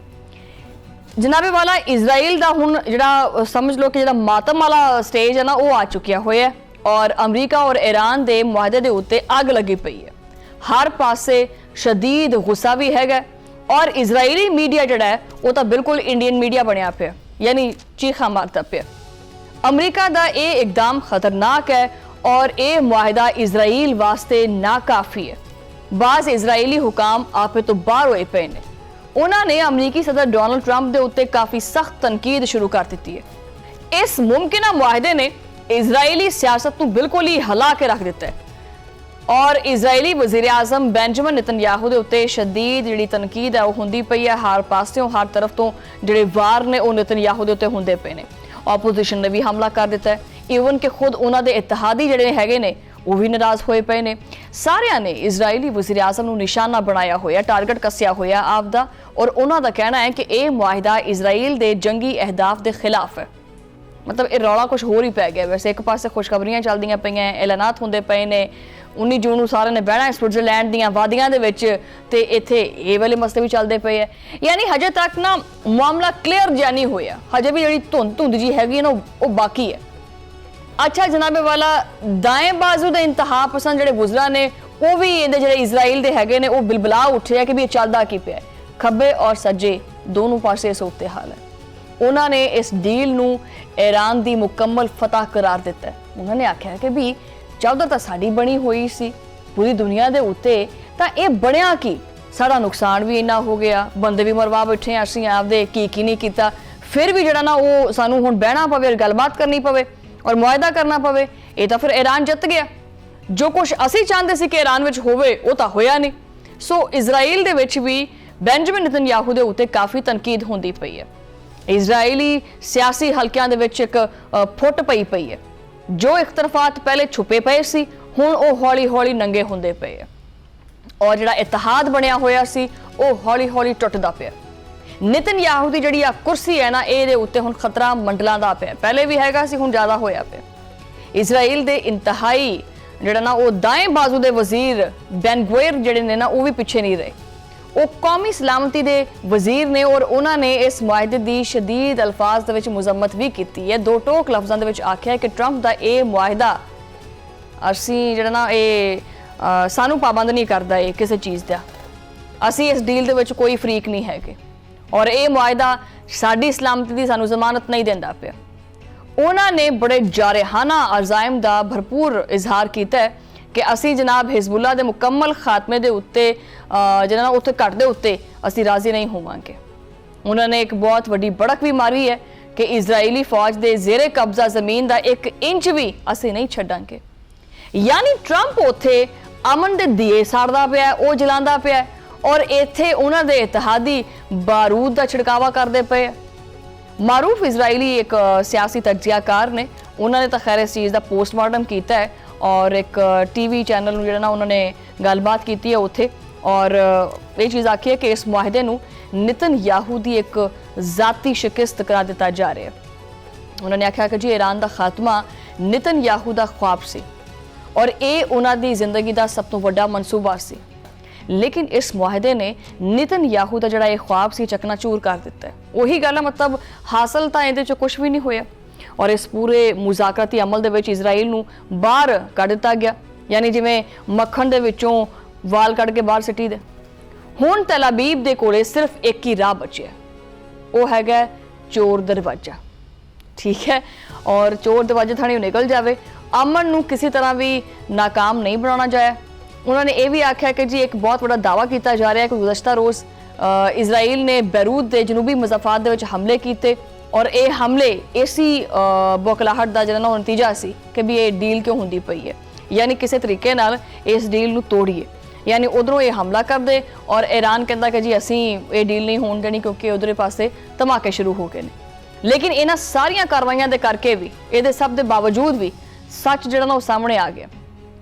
ਜਨਾਬੇ ਵਾਲਾ ਇਜ਼ਰਾਈਲ ਦਾ ਹੁਣ ਜਿਹੜਾ ਸਮਝ ਲਓ ਕਿ ਜਿਹੜਾ ਮਾਤਮ ਵਾਲਾ ਸਟੇਜ ਹੈ ਨਾ ਉਹ ਆ ਚੁੱਕਿਆ ਹੋਇਆ ਹੈ ਔਰ ਅਮਰੀਕਾ ਔਰ ਈਰਾਨ ਦੇ ਮੁਆਹਦੇ ਦੇ ਉੱਤੇ ਅੱਗ ਲੱਗੀ ਪਈ ਹੈ। ਹਰ ਪਾਸੇ ਸ਼ਦੀਦ ਗੁੱਸਾ ਵੀ ਹੈਗਾ ਔਰ ਇਜ਼ਰਾਈਲੀ ਮੀਡੀਆ ਜਿਹੜਾ ਹੈ ਉਹ ਤਾਂ ਬਿਲਕੁਲ ਇੰਡੀਅਨ ਮੀਡੀਆ ਬਣਿਆ ਪਿਆ, ਯਾਨੀ ਚੀਖਾਂ ਮਾਰਦਾ ਪਿਆ। ਅਮਰੀਕਾ ਦਾ ਇਹ ਇਕਦਾਮ ਖਤਰਨਾਕ ਹੈ ਔਰ ਇਹ ਮੁਆਹਦਾ ਇਜ਼ਰਾਈਲ ਵਾਸਤੇ ਨਾਕਾਫੀ ਹੈ। ਬਾਜ਼ ਇਜ਼ਰਾਈਲੀ ਹੁਕਾਮ ਆਪੇ ਤੋਂ ਬਾਹਰ ਹੋਏ ਪਏ ਨੇ। ਉਹਨਾਂ ਨੇ ਅਮਰੀਕੀ ਸਦਰ ਡੋਨਲਡ ਟਰੰਪ ਦੇ ਉੱਤੇ ਕਾਫੀ ਸਖਤ ਤਨਕੀਦ ਸ਼ੁਰੂ ਕਰ ਦਿੱਤੀ ਹੈ। ਇਸ ਮੁਮਕਿਨਾ ਮੁਆਹਦੇ ਨੇ ਇਜ਼ਰਾਈਲੀ ਸਿਆਸਤ ਨੂੰ ਬਿਲਕੁਲ ਹੀ ਹਿਲਾ ਕੇ ਰੱਖ ਦਿੱਤਾ ਹੈ ਔਰ ਇਜ਼ਰਾਈਲੀ ਵਜ਼ੀਰ ਆਜ਼ਮ ਬੈਂਜਾਮਿਨ ਨੇਤਨਯਾਹੂ ਦੇ ਉੱਤੇ ਸ਼ਦੀਦ ਜਿਹੜੀ ਤਨਕੀਦ ਹੈ ਉਹ ਹੁੰਦੀ ਪਈ ਹੈ। ਹਰ ਪਾਸਿਓਂ ਹਰ ਤਰਫ ਤੋਂ ਜਿਹੜੇ ਵਾਰ ਨੇ ਉਹ ਨੇਤਨਯਾਹੂ ਦੇ ਉੱਤੇ ਹੁੰਦੇ ਪਏ ਨੇ। ਆਪੋਜੀਸ਼ਨ ਨੇ ਵੀ ਹਮਲਾ ਕਰ ਦਿੱਤਾ ਹੈ। ਈਵਨ ਕਿ ਖੁਦ ਉਹਨਾਂ ਦੇ ਇਤਿਹਾਦੀ ਜਿਹੜੇ ਹੈਗੇ ਨੇ ਉਹ ਵੀ ਨਾਰਾਜ਼ ਹੋਏ ਪਏ ਨੇ। ਸਾਰਿਆਂ ਨੇ ਇਜ਼ਰਾਈਲੀ ਵਜ਼ੀਰ ਆਜ਼ਮ ਨੂੰ ਨਿਸ਼ਾਨਾ ਬਣਾਇਆ ਹੋਇਆ, ਟਾਰਗੇਟ ਕੱਸਿਆ ਹੋਇਆ ਆਪਦਾ, ਔਰ ਉਹਨਾਂ ਦਾ ਕਹਿਣਾ ਹੈ ਕਿ ਇਹ ਮੁਆਹਿਦਾ ਇਜ਼ਰਾਈਲ ਦੇ ਜੰਗੀ ਅਹਿਦਾਫ ਦੇ ਖਿਲਾਫ ਹੈ। ਮਤਲਬ ਇਹ ਰੌਲਾ ਕੁਝ ਹੋਰ ਹੀ ਪੈ ਗਿਆ। ਵੈਸੇ ਇੱਕ ਪਾਸੇ ਖੁਸ਼ਖਬਰੀਆਂ ਚੱਲਦੀਆਂ ਪਈਆਂ, ਐਲਾਨਾਤ ਹੁੰਦੇ ਪਏ ਨੇ। 19 ਜੂਨ ਨੂੰ ਸਾਰਿਆਂ ਨੇ ਬਹਿਣਾ ਸਵਿਟਜ਼ਰਲੈਂਡ ਦੀਆਂ ਵਾਦੀਆਂ ਦੇ ਵਿੱਚ, ਤੇ ਇੱਥੇ ਇਹ ਵਾਲੇ ਮਸਲੇ ਵੀ ਚੱਲਦੇ ਪਏ ਹੈ। ਯਾਨੀ ਹਜੇ ਤੱਕ ਨਾ ਮਾਮਲਾ ਕਲੀਅਰ ਜਿਹਾ ਨਹੀਂ ਹੋਇਆ, ਹਜੇ ਵੀ ਜਿਹੜੀ ਧੁੰਦ ਜੀ ਹੈਗੀ ਨਾ ਉਹ ਬਾਕੀ ਹੈ। ਅੱਛਾ ਜਨਾਬੇ ਵਾਲਾ, ਦਾएं ਬਾਜ਼ੂ ਦੇ ਇੰਤਹਾ ਪਸੰਦ ਜਿਹੜੇ ਵਜ਼ਰਾ ਨੇ ਉਹ ਵੀ ਇਹਦੇ ਜਿਹੜੇ ਇਜ਼ਰਾਈਲ ਦੇ ਹੈਗੇ ਨੇ ਉਹ ਬਿਲਬਲਾ ਉੱਠੇ ਆ ਕਿ ਵੀ ਇਹ ਚੱਲਦਾ ਕੀ ਪਿਆ। ਖੱਬੇ ਔਰ ਸੱਜੇ ਦੋਨੋਂ ਪਾਸੇ ਸੋਤੇ ਹਾਲ ਹੈ। ਉਹਨਾਂ ਨੇ ਇਸ ਡੀਲ ਨੂੰ ਈਰਾਨ ਦੀ ਮੁਕੰਮਲ ਫਤਹ ਕਰਾਰ ਦਿੱਤਾ। ਉਹਨਾਂ ਨੇ ਆਖਿਆ ਕਿ ਵੀ ਚਾਹੁੰਦਾ ਤਾਂ ਸਾਡੀ ਬਣੀ ਹੋਈ ਸੀ ਪੂਰੀ ਦੁਨੀਆ ਦੇ ਉੱਤੇ, ਤਾਂ ਇਹ ਬਣਿਆ ਕੀ, ਸਾਡਾ ਨੁਕਸਾਨ ਵੀ ਇੰਨਾ ਹੋ ਗਿਆ, ਬੰਦੇ ਵੀ ਮਰਵਾ ਬੈਠੇ ਆ ਅਸੀਂ ਆਪਦੇ, ਕੀ ਨਹੀਂ ਕੀਤਾ। ਫਿਰ ਵੀ ਜਿਹੜਾ ਨਾ ਉਹ ਸਾਨੂੰ ਹੁਣ ਬਹਿਣਾ ਪਵੇ, ਗੱਲਬਾਤ ਕਰਨੀ ਪਵੇ ਔਰ ਮੁਆਇਦਾ ਕਰਨਾ ਪਵੇ। ਇਹ ਤਾਂ ਫਿਰ ਈਰਾਨ ਜਿੱਤ ਗਿਆ। ਜੋ ਕੁਝ ਅਸੀਂ ਚਾਹੁੰਦੇ ਸੀ ਕਿ ਈਰਾਨ ਵਿੱਚ ਹੋਵੇ ਉਹ ਤਾਂ ਹੋਇਆ ਨਹੀਂ। ਸੋ ਇਜ਼ਰਾਈਲ ਦੇ ਵਿੱਚ ਵੀ ਬੈਂਜਾਮਿਨ ਨਤਨਯਾਹੂ ਦੇ ਉੱਤੇ ਕਾਫੀ ਤਨਕੀਦ ਹੁੰਦੀ ਪਈ ਹੈ। ਇਜ਼ਰਾਈਲੀ ਸਿਆਸੀ ਹਲਕਿਆਂ ਦੇ ਵਿੱਚ ਇੱਕ ਫੁੱਟ ਪਈ ਹੈ। ਜੋ ਇਖਤਲਾਫਾਤ ਪਹਿਲੇ ਛੁਪੇ ਪਏ ਸੀ ਹੁਣ ਉਹ ਹੌਲੀ-ਹੌਲੀ ਨੰਗੇ ਹੁੰਦੇ ਪਏ ਆ, ਔਰ ਜਿਹੜਾ ਇਤਿਹਾਦ ਬਣਿਆ ਹੋਇਆ ਸੀ ਉਹ ਹੌਲੀ-ਹੌਲੀ ਟੁੱਟਦਾ ਪਿਆ। ਨਤਨਯਾਹੂ ਦੀ ਜਿਹੜੀ ਆ ਕੁਰਸੀ ਹੈ ਨਾ, ਇਹਦੇ ਉੱਤੇ ਹੁਣ ਖਤਰਾ ਮੰਡਲਾਂ ਦਾ ਪਿਆ। ਪਹਿਲੇ ਵੀ ਹੈਗਾ ਸੀ, ਹੁਣ ਜ਼ਿਆਦਾ ਹੋਇਆ ਪਿਆ। ਇਜ਼ਰਾਈਲ ਦੇ ਇੰਤਹਾਈ ਜਿਹੜਾ ਨਾ ਉਹ ਦਾएं ਬਾਜ਼ੂ ਦੇ ਵਜ਼ੀਰ ਬੈਨ ਗੁਏਰ ਜਿਹੜੇ ਨੇ ਨਾ ਉਹ ਵੀ ਪਿੱਛੇ ਨਹੀਂ ਰਹੇ। ਉਹ ਕੌਮੀ ਸਲਾਮਤੀ ਦੇ ਵਜ਼ੀਰ ਨੇ ਔਰ ਉਹਨਾਂ ਨੇ ਇਸ ਮੁਆਹਦੇ ਦੀ ਸ਼ਦੀਦ ਅਲਫਾਜ਼ ਦੇ ਵਿੱਚ ਮੁਜ਼ੰਮਤ ਵੀ ਕੀਤੀ ਹੈ। ਦੋ ਟੋਕ ਲਫ਼ਜ਼ਾਂ ਦੇ ਵਿੱਚ ਆਖਿਆ ਕਿ ਟਰੰਪ ਦਾ ਇਹ ਮੁਆਹਦਾ ਅਸੀਂ ਜਿਹੜਾ ਨਾ ਇਹ ਸਾਨੂੰ ਪਾਬੰਦ ਨਹੀਂ ਕਰਦਾ ਇਹ ਕਿਸੇ ਚੀਜ਼ ਦਾ, ਅਸੀਂ ਇਸ ਡੀਲ ਦੇ ਵਿੱਚ ਕੋਈ ਫਰੀਕ ਨਹੀਂ ਹੈਗੇ, ਔਰ ਇਹ ਮੁਆਹਦਾ ਸਾਡੀ ਸਲਾਮਤੀ ਦੀ ਸਾਨੂੰ ਜ਼ਮਾਨਤ ਨਹੀਂ ਦਿੰਦਾ ਪਿਆ। ਉਹਨਾਂ ਨੇ ਬੜੇ ਜਾਰਹਾਨਾ ਅਜ਼ਾਇਮ ਦਾ ਭਰਪੂਰ ਇਜ਼ਹਾਰ ਕੀਤਾ ਹੈ ਕਿ ਅਸੀਂ ਜਨਾਬ ਹਿਜ਼ਬੁੱਲਾ ਦੇ ਮੁਕੰਮਲ ਖਾਤਮੇ ਦੇ ਉੱਤੇ ਜਿਹੜਾ ਨਾ ਉੱਥੇ ਘੱਟ ਦੇ ਉੱਤੇ ਅਸੀਂ ਰਾਜ਼ੀ ਨਹੀਂ ਹੋਵਾਂਗੇ। ਉਹਨਾਂ ਨੇ ਇੱਕ ਬਹੁਤ ਵੱਡੀ ਬੜਕ ਵੀ ਮਾਰੀ ਹੈ ਕਿ ਇਜ਼ਰਾਈਲੀ ਫੌਜ ਦੇ ਜ਼ੇਰੇ ਕਬਜ਼ਾ ਜ਼ਮੀਨ ਦਾ 1 ਇੰਚ ਵੀ ਅਸੀਂ ਨਹੀਂ ਛੱਡਾਂਗੇ। ਯਾਨੀ ਟਰੰਪ ਉੱਥੇ ਅਮਨ ਦੇ ਦੀਏ ਸਾੜਦਾ ਪਿਆ, ਉਹ ਜਲਾਉਂਦਾ ਪਿਆ, ਔਰ ਇੱਥੇ ਉਹਨਾਂ ਦੇ ਇਤਿਹਾਦੀ ਬਾਰੂਦ ਦਾ ਛਿੜਕਾਵਾ ਕਰਦੇ ਪਏ। ਮਾਰੂਫ ਇਜ਼ਰਾਈਲੀ ਇੱਕ ਸਿਆਸੀ ਤਜਜ਼ੀਆਕਾਰ ਨੇ, ਉਹਨਾਂ ਨੇ ਤਾਂ ਖੈਰ ਇਸ ਚੀਜ਼ ਦਾ ਪੋਸਟਮਾਰਟਮ ਕੀਤਾ ਹੈ ਔਰ ਇੱਕ ਟੀਵੀ ਚੈਨਲ ਨੂੰ ਜਿਹੜਾ ਨਾ ਉਹਨਾਂ ਨੇ ਗੱਲਬਾਤ ਕੀਤੀ ਹੈ ਉੱਥੇ, ਔਰ ਇਹ ਚੀਜ਼ ਆਖੀ ਹੈ ਕਿ ਇਸ ਮੁਆਹਦੇ ਨੂੰ ਨਤਨਯਾਹੂ ਦੀ ਇੱਕ ਜ਼ਾਤੀ ਸ਼ਿਕਸਤ ਕਰਾ ਦਿੱਤਾ ਜਾ ਰਿਹਾ ਹੈ। ਉਹਨਾਂ ਨੇ ਆਖਿਆ ਕਿ ਜੀ ਈਰਾਨ ਦਾ ਖਾਤਮਾ ਨਤਨਯਾਹੂ ਦਾ ख्वाब ਸੀ ਔਰ ਇਹ ਉਹਨਾਂ ਦੀ ਜ਼ਿੰਦਗੀ ਦਾ ਸਭ ਤੋਂ ਵੱਡਾ ਮਨਸੂਬਾ ਸੀ, ਲੇਕਿਨ ਇਸ ਮੁਆਹਦੇ ਨੇ ਨਤਨਯਾਹੂ ਦਾ ਜਿਹੜਾ ਇਹ ख्वाब ਸੀ ਚਕਨਾਚੂਰ ਕਰ ਦਿੱਤਾ ਹੈ। ਉਹੀ ਗੱਲ ਹੈ, ਮਤਲਬ ਹਾਸਲ ਤਾਂ ਇਹਦੇ 'ਚ ਕੁਝ ਵੀ ਨਹੀਂ ਹੋਇਆ ਔਰ ਇਸ ਪੂਰੇ ਮੁਜ਼ਾਕਰਤੀ ਅਮਲ ਦੇ ਵਿੱਚ ਇਜ਼ਰਾਈਲ ਨੂੰ ਬਾਹਰ ਕੱਢ ਦਿੱਤਾ ਗਿਆ। ਯਾਨੀ ਜਿਵੇਂ ਮੱਖਣ ਦੇ ਵਿੱਚੋਂ ਵਾਲ ਕੱਢ ਕੇ ਬਾਹਰ ਸਿੱਟੀ ਦੇ। ਹੁਣ ਤਲ ਅਬੀਬ ਦੇ ਕੋਲੇ ਸਿਰਫ ਇੱਕ ਹੀ ਰਾਹ ਬਚਿਆ, ਉਹ ਹੈਗਾ ਚੋਰ ਦਰਵਾਜ਼ਾ। ਠੀਕ ਹੈ, ਔਰ ਚੋਰ ਦਰਵਾਜ਼ੇ ਥਾਣੀ ਨਿਕਲ ਜਾਵੇ, ਅਮਨ ਨੂੰ ਕਿਸੇ ਤਰ੍ਹਾਂ ਵੀ ਨਾਕਾਮ ਨਹੀਂ ਬਣਾਉਣਾ ਜਾਏ। ਉਹਨਾਂ ਨੇ ਇਹ ਵੀ ਆਖਿਆ ਕਿ ਜੀ ਇੱਕ ਬਹੁਤ ਵੱਡਾ ਦਾਅਵਾ ਕੀਤਾ ਜਾ ਰਿਹਾ ਕਿ ਗੁਜ਼ਸ਼ਤਾ ਰੋਜ਼ ਇਜ਼ਰਾਈਲ ਨੇ ਬੈਰੂਤ ਦੇ ਜਨੂਬੀ ਮਜ਼ਾਫਾਤ ਦੇ ਵਿੱਚ ਹਮਲੇ ਕੀਤੇ ਔਰ ਇਹ ਹਮਲੇ ਇसी ਬੋਖਲਾਹਟ ਦਾ ਜਿਹੜਾ ਨਾ ਨਤੀਜਾ ਸੀ ਕਿ ਵੀ ਇਹ ਡੀਲ ਕਿਉਂ ਹੁੰਦੀ ਪਈ ਹੈ। ਯਾਨੀ ਕਿਸੇ ਤਰੀਕੇ ਨਾਲ ਇਸ ਡੀਲ ਨੂੰ ਤੋੜੀਏ। ਯਾਨੀ ਉਧਰੋਂ ਇਹ ਹਮਲਾ ਕਰਦੇ ਔਰ ਈਰਾਨ ਕਹਿੰਦਾ ਕਿ ਜੀ ਅਸੀਂ ਇਹ ਡੀਲ ਨਹੀਂ ਹੋਣ ਦੇਣੀ ਕਿਉਂਕਿ ਉਧਰੇ ਪਾਸੇ ਧਮਾਕੇ ਸ਼ੁਰੂ ਹੋ ਗਏ ਨੇ। ਲੇਕਿਨ ਇਹਨਾਂ ਸਾਰੀਆਂ ਕਾਰਵਾਈਆਂ ਦੇ ਕਰਕੇ ਵੀ, ਇਹਦੇ ਸਭ ਦੇ ਬਾਵਜੂਦ ਵੀ ਸੱਚ ਜਿਹੜਾ ਨਾ ਉਹ ਸਾਹਮਣੇ ਆ ਗਿਆ।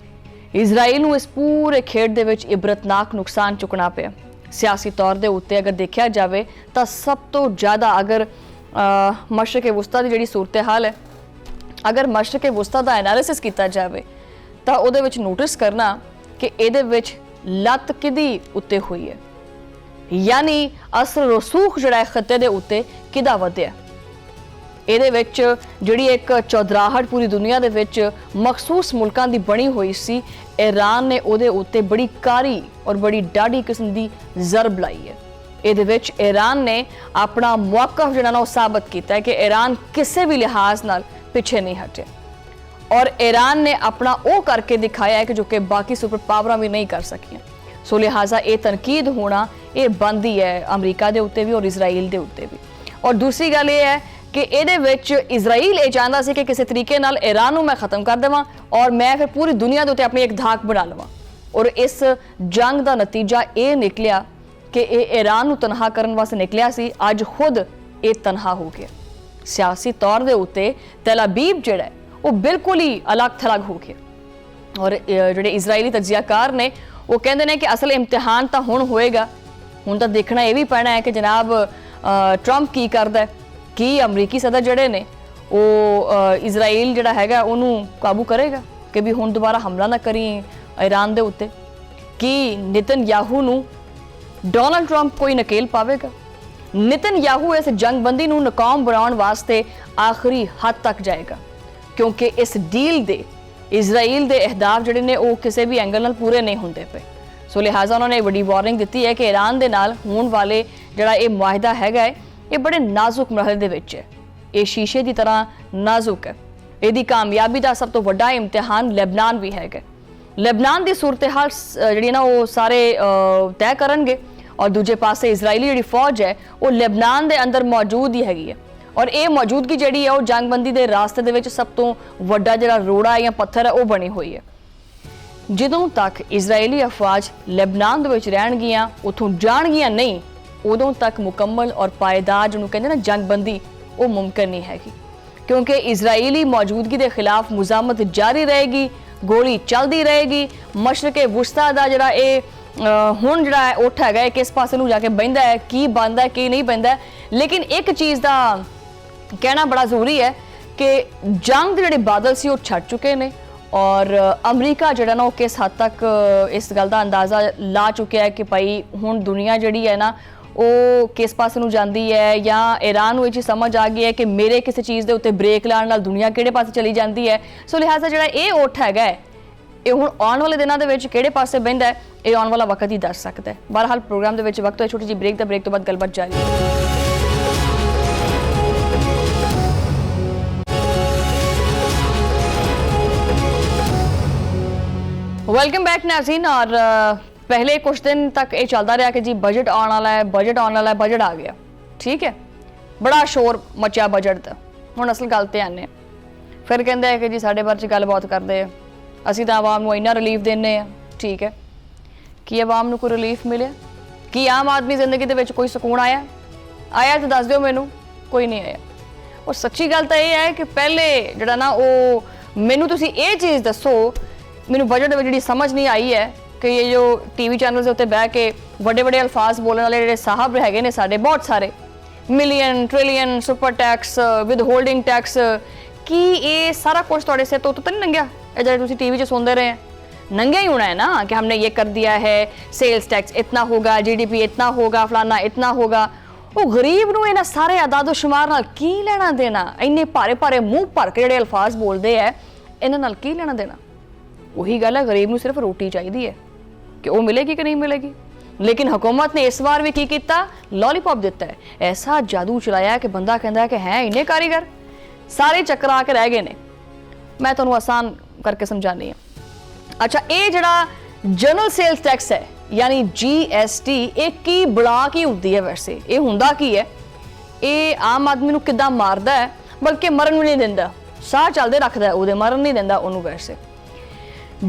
ਇਜ਼ਰਾਈਲ ਨੂੰ ਇਸ ਪੂਰੇ ਖੇਡ ਦੇ ਵਿੱਚ ਇਬਰਤਨਾਕ ਨੁਕਸਾਨ ਚੁੱਕਣਾ ਪਿਆ। ਸਿਆਸੀ ਤੌਰ ਦੇ ਉੱਤੇ ਅਗਰ ਦੇਖਿਆ ਜਾਵੇ ਤਾਂ ਸਭ ਤੋਂ ਜ਼ਿਆਦਾ ਅਗਰ ਮਸ਼ਰਕ ਵਸਤਾ ਦੀ ਜਿਹੜੀ ਸੂਰਤ ਹਾਲ ਹੈ, ਅਗਰ ਮਸ਼ਰਕ ਵਸਤਾ ਦਾ ਐਨਾਲਿਸਿਸ ਕੀਤਾ ਜਾਵੇ ਤਾਂ ਉਹਦੇ ਵਿੱਚ ਨੋਟਿਸ ਕਰਨਾ ਕਿ ਇਹਦੇ ਵਿੱਚ ਲੱਤ ਕਿਹਦੀ ਉੱਤੇ ਹੋਈ ਹੈ। ਯਾਨੀ ਅਸਰ ਰਸੂਖ ਜਿਹੜਾ ਖੱਤੇ ਦੇ ਉੱਤੇ ਕਿਹਦਾ ਵਧਿਆ। ਇਹਦੇ ਵਿੱਚ ਜਿਹੜੀ ਇੱਕ ਚੌਧਰਾਹਟ ਪੂਰੀ ਦੁਨੀਆ ਦੇ ਵਿੱਚ ਮਖਸੂਸ ਮੁਲਕਾਂ ਦੀ ਬਣੀ ਹੋਈ ਸੀ, ਈਰਾਨ ਨੇ ਉਹਦੇ ਉੱਤੇ ਬੜੀ ਕਾਰੀ ਔਰ ਬੜੀ ਡਾਢੀ ਕਿਸਮ ਦੀ ਜ਼ਰਬ ਲਾਈ ਹੈ। ਇਹਦੇ ਵਿੱਚ ਈਰਾਨ ਨੇ ਆਪਣਾ ਮੌਕਫ ਜਿਹੜਾ ਨਾ ਉਹ ਸਾਬਤ ਕੀਤਾ ਹੈ ਕਿ ਈਰਾਨ ਕਿਸੇ ਵੀ ਲਿਹਾਜ਼ ਨਾਲ ਪਿੱਛੇ ਨਹੀਂ ਹਟਿਆ ਔਰ ਈਰਾਨ ਨੇ ਆਪਣਾ ਉਹ ਕਰਕੇ ਦਿਖਾਇਆ ਹੈ ਕਿ ਜੋ ਕਿ ਬਾਕੀ ਸੁਪਰ ਪਾਵਰਾਂ ਵੀ ਨਹੀਂ ਕਰ ਸਕੀਆਂ। ਸੋ ਲਿਹਾਜ਼ਾ ਇਹ ਤਨਕੀਦ ਹੋਣਾ ਇਹ ਬਣਦੀ ਹੈ ਅਮਰੀਕਾ ਦੇ ਉੱਤੇ ਵੀ ਔਰ ਇਜ਼ਰਾਈਲ ਦੇ ਉੱਤੇ ਵੀ। ਔਰ ਦੂਸਰੀ ਗੱਲ ਇਹ ਹੈ ਕਿ ਇਹਦੇ ਵਿੱਚ ਇਜ਼ਰਾਈਲ ਇਹ ਚਾਹੁੰਦਾ ਸੀ ਕਿ ਕਿਸੇ ਤਰੀਕੇ ਨਾਲ ਈਰਾਨ ਨੂੰ ਮੈਂ ਖਤਮ ਕਰ ਦੇਵਾਂ ਔਰ ਮੈਂ ਫਿਰ ਪੂਰੀ ਦੁਨੀਆ ਦੇ ਉੱਤੇ ਆਪਣੀ ਇੱਕ ਧਾਕ ਬਣਾ ਲਵਾਂ। ਔਰ ਇਸ ਜੰਗ ਦਾ ਨਤੀਜਾ ਇਹ ਨਿਕਲਿਆ ਕਿ ਇਹ ਈਰਾਨ ਨੂੰ ਤਨਹਾ ਕਰਨ ਵਾਸਤੇ ਨਿਕਲਿਆ ਸੀ, ਅੱਜ ਖੁਦ ਇਹ ਤਨਹਾ ਹੋ ਗਿਆ। ਸਿਆਸੀ ਤੌਰ ਦੇ ਉੱਤੇ ਤਲ ਅਬੀਬ ਜਿਹੜਾ ਉਹ ਬਿਲਕੁਲ ਹੀ ਅਲੱਗ ਥਲੱਗ ਹੋ ਗਿਆ। ਔਰ ਜਿਹੜੇ ਇਜ਼ਰਾਈਲੀ ਤਜਜ਼ੀਆਕਾਰ ਨੇ ਉਹ ਕਹਿੰਦੇ ਨੇ ਕਿ ਅਸਲ ਇਮਤਿਹਾਨ ਤਾਂ ਹੁਣ ਹੋਏਗਾ। ਹੁਣ ਤਾਂ ਦੇਖਣਾ ਇਹ ਵੀ ਪੈਣਾ ਹੈ ਕਿ ਜਨਾਬ ਟਰੰਪ ਕੀ ਕਰਦਾ ਹੈ, ਕੀ ਅਮਰੀਕੀ ਸਦਰ ਜਿਹੜੇ ਨੇ ਉਹ ਇਜ਼ਰਾਈਲ ਜਿਹੜਾ ਹੈਗਾ ਉਹਨੂੰ ਕਾਬੂ ਕਰੇਗਾ ਕਿ ਵੀ ਹੁਣ ਦੁਬਾਰਾ ਹਮਲਾ ਨਾ ਕਰੀ ਈਰਾਨ ਦੇ ਉੱਤੇ। ਕੀ ਨਿਤਨਯਾਹੂ ਨੂੰ ਡੋਨਾਲਡ ਟਰੰਪ ਕੋਈ ਨਕੇਲ ਪਾਵੇਗਾ? ਨਿਤਨਯਾਹੂ ਇਸ ਜੰਗਬੰਦੀ ਨੂੰ ਨਾਕਾਮ ਬਣਾਉਣ ਵਾਸਤੇ ਆਖਰੀ ਹੱਦ ਤੱਕ ਜਾਏਗਾ, ਕਿਉਂਕਿ ਇਸ ਡੀਲ ਦੇ ਇਜ਼ਰਾਈਲ ਦੇ ਅਹਿਦਾਫ ਜਿਹੜੇ ਨੇ ਉਹ ਕਿਸੇ ਵੀ ਐਂਗਲ ਨਾਲ ਪੂਰੇ ਨਹੀਂ ਹੁੰਦੇ ਪਏ। ਸੋ ਲਿਹਾਜ਼ਾ ਉਹਨਾਂ ਨੇ ਵੱਡੀ ਵਾਰਨਿੰਗ ਦਿੱਤੀ ਹੈ ਕਿ ਈਰਾਨ ਦੇ ਨਾਲ ਹੋਣ ਵਾਲੇ ਜਿਹੜਾ ਇਹ ਮੁਆਹਿਦਾ ਹੈਗਾ ਹੈ ਇਹ ਬੜੇ ਨਾਜ਼ੁਕ ਮਰਹਲੇ ਦੇ ਵਿੱਚ ਹੈ। ਇਹ ਸ਼ੀਸ਼ੇ ਦੀ ਤਰ੍ਹਾਂ ਨਾਜ਼ੁਕ ਹੈ। ਇਹਦੀ ਕਾਮਯਾਬੀ ਦਾ ਸਭ ਤੋਂ ਵੱਡਾ ਇਮਤਿਹਾਨ ਲੈਬਨਾਨ ਵੀ ਹੈਗਾ। ਲੈਬਨਾਨ ਦੀ ਸੂਰਤ-ਹਾਲ ਜਿਹੜੀ ਨਾ ਉਹ ਸਾਰੇ ਤੈਅ ਕਰਨਗੇ, ਔਰ ਦੂਜੇ ਪਾਸੇ ਇਜ਼ਰਾਈਲੀ ਜਿਹੜੀ ਫੌਜ ਹੈ ਉਹ ਲੈਬਨਾਨ ਦੇ ਅੰਦਰ ਮੌਜੂਦ ਹੀ ਹੈਗੀ ਹੈ। ਔਰ ਇਹ ਮੌਜੂਦਗੀ ਜਿਹੜੀ ਹੈ ਉਹ ਜੰਗਬੰਦੀ ਦੇ ਰਾਸਤੇ ਦੇ ਵਿੱਚ ਸਭ ਤੋਂ ਵੱਡਾ ਜਿਹੜਾ ਰੋੜਾ ਜਾਂ ਪੱਥਰ ਹੈ ਉਹ ਬਣੀ ਹੋਈ ਹੈ। ਜਦੋਂ ਤੱਕ ਇਜ਼ਰਾਈਲੀ ਅਫਵਾਜ ਲੈਬਨਾਨ ਦੇ ਵਿੱਚ ਰਹਿਣਗੀਆਂ, ਉੱਥੋਂ ਜਾਣਗੀਆਂ ਨਹੀਂ, ਉਦੋਂ ਤੱਕ ਮੁਕੰਮਲ ਔਰ ਪਾਏਦਾਰ ਜਿਹਨੂੰ ਕਹਿੰਦੇ ਨਾ ਜੰਗਬੰਦੀ ਉਹ ਮੁਮਕਿਨ ਨਹੀਂ ਹੈਗੀ, ਕਿਉਂਕਿ ਇਜ਼ਰਾਈਲੀ ਮੌਜੂਦਗੀ ਦੇ ਖਿਲਾਫ ਮੁਜ਼ਾਮਤ ਜਾਰੀ ਰਹੇਗੀ, ਗੋਲੀ ਚੱਲਦੀ ਰਹੇਗੀ। ਮਸ਼ਰਕੇ ਵੁਸਤਾ ਦਾ ਜਿਹੜਾ ਇਹ ਹੁਣ ਜਿਹੜਾ ਹੈ ਉੱਠ ਹੈਗਾ ਕਿਸ ਪਾਸੇ ਨੂੰ ਜਾ ਕੇ ਬਹਿੰਦਾ ਹੈ, ਕੀ ਬਣਦਾ ਕੀ ਨਹੀਂ ਬਣਦਾ। ਲੇਕਿਨ ਇੱਕ ਚੀਜ਼ ਦਾ ਕਹਿਣਾ ਬੜਾ ਜ਼ਰੂਰੀ ਹੈ ਕਿ ਜੰਗ ਦੇ ਜਿਹੜੇ ਬਾਦਲ ਸੀ ਉਹ ਛੱਡ ਚੁੱਕੇ ਨੇ, ਔਰ ਅਮਰੀਕਾ ਜਿਹੜਾ ਨਾ ਉਹ ਕਿਸ ਹੱਦ ਤੱਕ ਇਸ ਗੱਲ ਦਾ ਅੰਦਾਜ਼ਾ ਲਾ ਚੁੱਕਿਆ ਹੈ ਕਿ ਭਾਈ ਹੁਣ ਦੁਨੀਆ ਜਿਹੜੀ ਹੈ ਨਾ ਉਹ ਕਿਸ ਪਾਸੇ ਨੂੰ ਜਾਂਦੀ ਹੈ, ਜਾਂ ਈਰਾਨ ਨੂੰ ਇਹ ਚੀਜ਼ ਸਮਝ ਆ ਗਈ ਹੈ ਕਿ ਮੇਰੇ ਕਿਸੇ ਚੀਜ਼ ਦੇ ਉੱਤੇ ਬ੍ਰੇਕ ਲਾਉਣ ਨਾਲ ਦੁਨੀਆ ਕਿਹੜੇ ਪਾਸੇ ਚਲੀ ਜਾਂਦੀ ਹੈ। ਸੋ ਲਿਹਾਜ਼ਾ ਜਿਹੜਾ ਇਹ ਉੱਠ ਹੈਗਾ ਹੈ ਇਹ ਹੁਣ ਆਉਣ ਵਾਲੇ ਦਿਨਾਂ ਦੇ ਵਿੱਚ ਕਿਹੜੇ ਪਾਸੇ ਬਹਿੰਦਾ ਹੈ ਇਹ ਆਉਣ ਵਾਲਾ ਵਕਤ ਹੀ ਦੱਸ ਸਕਦਾ ਹੈ। ਬਹਰਹਾਲ ਪ੍ਰੋਗਰਾਮ ਦੇ ਵਿੱਚ ਵਕਤ ਹੈ ਛੋਟੀ ਜਿਹੀ ਬ੍ਰੇਕ ਦਾ, ਬ੍ਰੇਕ ਤੋਂ ਬਾਅਦ ਗੱਲਬਾਤ ਜਾਰੀ ਹੈ। वेलकम बैक नाज़रीन। और पहले कुछ दिन तक ये चलता रहा कि जी बजट आने वाला है, बजट आने वाला है, बजट आ गया, ठीक है, बड़ा शोर मचा बजट का। हुण असल गल ते आने फिर कहते हैं कि जी साढ़े बारे च गलबात करते हैं, असीं तां आवाम नूं इन्ना रिलीफ दिंदे आ, ठीक है। की आवाम नूं कोई रिलीफ मिले? की आम आदमी जिंदगी दे विच कोई सुकून आया? आया तो दस दिओ मैनूं, कोई नहीं आया। और सच्ची गल तां इह है कि पहले जिहड़ा ना वो मैनूं तुसीं इह चीज़ दसो, मैनूं बजट में जी समझ नहीं आई है कि ये जो टीवी चैनल के उत्ते बह के बड़े बड़े अल्फाज बोलने वाले जो साहब है साढ़े बहुत सारे, million trillion super tax with holding tax, कि ये सारा कुछ थोड़े से तो नहीं नंगिया? जो तुम टीवी च सुनते रहे हैं नंगिया ही होना है ना कि हमने ये कर दिया है, सेल्स टैक्स इतना होगा, GDP इतना होगा, फलाना इतना होगा। वो गरीब नूं इन्हां सारे आदादो शुमार नाल की लेना देना? इन्ने भारे भारे मूँह भर के जिहड़े अल्फाज बोलते हैं इन्हां नाल की लेना देना? वही गल है, गरीब नूं सिर्फ रोटी चाहिए है कि वो मिलेगी कि नहीं मिलेगी। लेकिन हुकूमत ने इस बार भी की किया, लॉलीपॉप दिता है, ऐसा जादू चलाया कि बंदा कहता है कि हैं इन्ने कारीगर, सारे चक्कर आके रह गए ने। मैं तुहानूं आसान करके समझानी है। अच्छा, ये जिहड़ा जनरल सेल्स टैक्स है यानी GST, ये की बड़ा की होंदी है? वैसे ये हुंदा की है? ये आम आदमी नूं किद्दां मारदा है, बल्कि मरन भी नहीं दिंदा, साह चलदे रखदा है, उहदे मरन नहीं दिंदा उहनूं। वैसे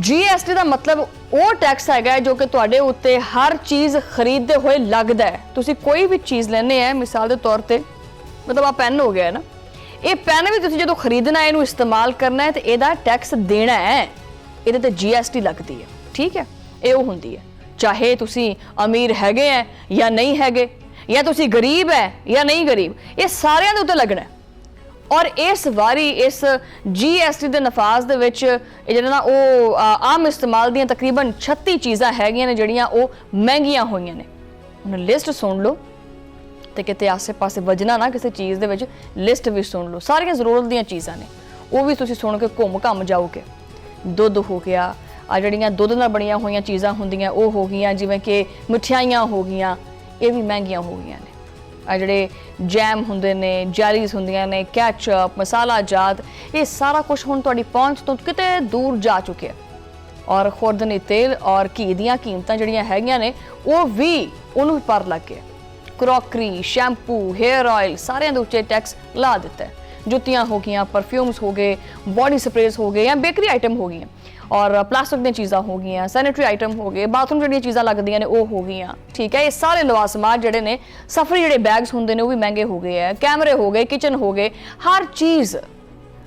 GST का मतलब वो टैक्स है जो कि तुहाडे उत्ते हर चीज़ खरीदते हुए लगता है। तुसी कोई भी चीज़ लेने हैं, मिसाल के तौर पर मतलब आ पेन हो गया है ना, ये पेन भी तुसी जो खरीदना है, इनू इस्तेमाल करना है तो यदा टैक्स देना है, ये तो GST लगती है, ठीक है। ये वो होंदी है, चाहे तुसी अमीर हैगे है या नहीं हैगे, या तुसी गरीब है या नहीं गरीब, ये सारिਆਂ ਦੇ ਉੱਤੇ लगना है। और इस वारी इस GST के नफाज दे विच जिहड़ा ना वो आम इस्तेमाल दियां तकरीबन 36 चीज़ां हैगियां ने जिहड़ियां वो महंगियां होईयां ने। हुण लिस्ट सुन लो तो किते आसे पासे वजना ना किसी चीज़ दे विच, लिस्ट भी सुन लो, सारियां जरूरत दियां चीज़ां ने, वो भी तुसीं सुन के घुम घम जाओगे। दुध हो गया, आ जिहड़ियां दुध नाल बणियां होईयां चीज़ां हुंदियां वो हो गईयां, जिवें कि मिठाइयां हो गईयां, ये भी महंगियां हो गईयां ने। आ जिहड़े जैम हुंदे ने, जैलीज हुंदियां ने, कैचअप, मसाला जात, ये सारा कुछ हुण तुहाडी पहुंच तो किते दूर जा चुके हैं। और खुरदनी तेल और घी दीयां कीमतां जिहड़ियां हैगियां ने वो भी उहनूं भी पर लग गए। क्रॉकरी, शैंपू, हेयर ऑयल, सारियां दे उत्ते टैक्स ला दिता है। जुत्तियां हो गईयां, परफ्यूम्स हो गए, बॉडी स्प्रेज हो गए, या बेकरी आइटम हो गई, और प्लास्टिक दी चीज़ां हो गई, सैनिटरी आइटम हो गए, बाथरूम जिहड़ियां चीज़ां लगदियां ने वो हो गई, ठीक है। ये सारे लवासमात जिहड़े ने, सफरी जिहड़े बैग्स हुंदे ने वो भी महंगे हो गए हैं, कैमरे हो गए, किचन हो गए, हर चीज़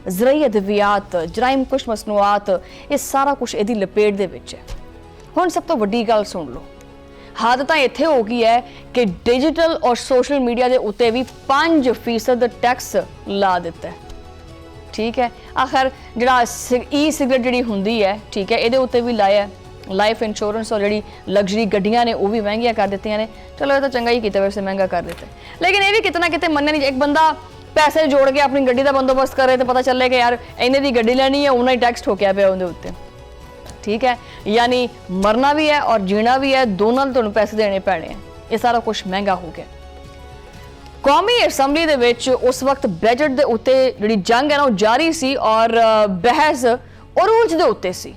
ਜ਼ਰਾਈ ਅਦਵਿਆਤ, ਜਰਾਇਮ-ਕੁਸ਼ ਮਸਨੂਆਤ, ਇਹ ਸਾਰਾ ਕੁਝ ਇਹਦੀ ਲਪੇਟ ਦੇ ਵਿੱਚ ਹੈ। ਹੁਣ ਸਭ ਤੋਂ ਵੱਡੀ ਗੱਲ ਸੁਣ ਲਓ, ਹੱਦ ਤਾਂ ਇੱਥੇ ਹੋ ਗਈ ਹੈ ਕਿ ਡਿਜੀਟਲ ਔਰ ਸੋਸ਼ਲ ਮੀਡੀਆ ਦੇ ਉੱਤੇ ਵੀ 5% ਟੈਕਸ ਲਾ ਦਿੱਤਾ ਹੈ। ਠੀਕ ਹੈ, ਆਖਰ ਜਿਹੜਾ ਸਿਗਰਟ ਜਿਹੜੀ ਹੁੰਦੀ ਹੈ, ਠੀਕ ਹੈ, ਇਹਦੇ ਉੱਤੇ ਵੀ ਲਾਇਆ। ਲਾਈਫ ਇੰਸ਼ੋਰੈਂਸ ਔਰ ਜਿਹੜੀ ਲਗਜ਼ਰੀ ਗੱਡੀਆਂ ਨੇ ਉਹ ਵੀ ਮਹਿੰਗੀਆਂ ਕਰ ਦਿੱਤੀਆਂ ਨੇ। ਚਲੋ ਇਹ ਤਾਂ ਚੰਗਾ ਹੀ ਕੀਤਾ, ਵੈਸੇ ਮਹਿੰਗਾ ਕਰ ਦਿੱਤਾ, ਲੇਕਿਨ ਇਹ ਵੀ ਕਿਤੇ ਨਾ ਕਿਤੇ ਮੰਨਿਆ ਨਹੀਂ। ਇੱਕ ਬੰਦਾ ਪੈਸੇ ਜੋੜ ਕੇ ਆਪਣੀ ਗੱਡੀ ਦਾ ਬੰਦੋਬਸਤ ਕਰੇ ਤੇ ਪਤਾ ਚੱਲੇ ਕਿ ਯਾਰ ਇਹਨੇ ਦੀ ਗੱਡੀ ਲੈਣੀ ਹੈ, ਉਹਨਾਂ ਹੀ ਟੈਕਸ ਠੋਕਿਆ ਪਿਆ ਉਹਦੇ ਉੱਤੇ। ਠੀਕ ਹੈ, ਯਾਨੀ ਮਰਨਾ ਵੀ ਹੈ ਔਰ ਜੀਣਾ ਵੀ ਹੈ, ਦੋਨਾਂ ਨੂੰ ਤੁਹਾਨੂੰ ਪੈਸੇ ਦੇਣੇ ਪੈਣੇ ਆ। ਇਹ ਸਾਰਾ ਕੁਝ ਮਹਿੰਗਾ ਹੋ ਗਿਆ। ਕੌਮੀ ਅਸੈਂਬਲੀ ਦੇ ਵਿੱਚ ਉਸ ਵਕਤ ਬਜਟ ਦੇ ਉੱਤੇ ਜਿਹੜੀ ਜੰਗ ਹੈ ਨਾ ਉਹ ਜਾਰੀ ਸੀ ਔਰ ਬਹਿਸ ਅਰੂਜ ਦੇ ਉੱਤੇ ਸੀ।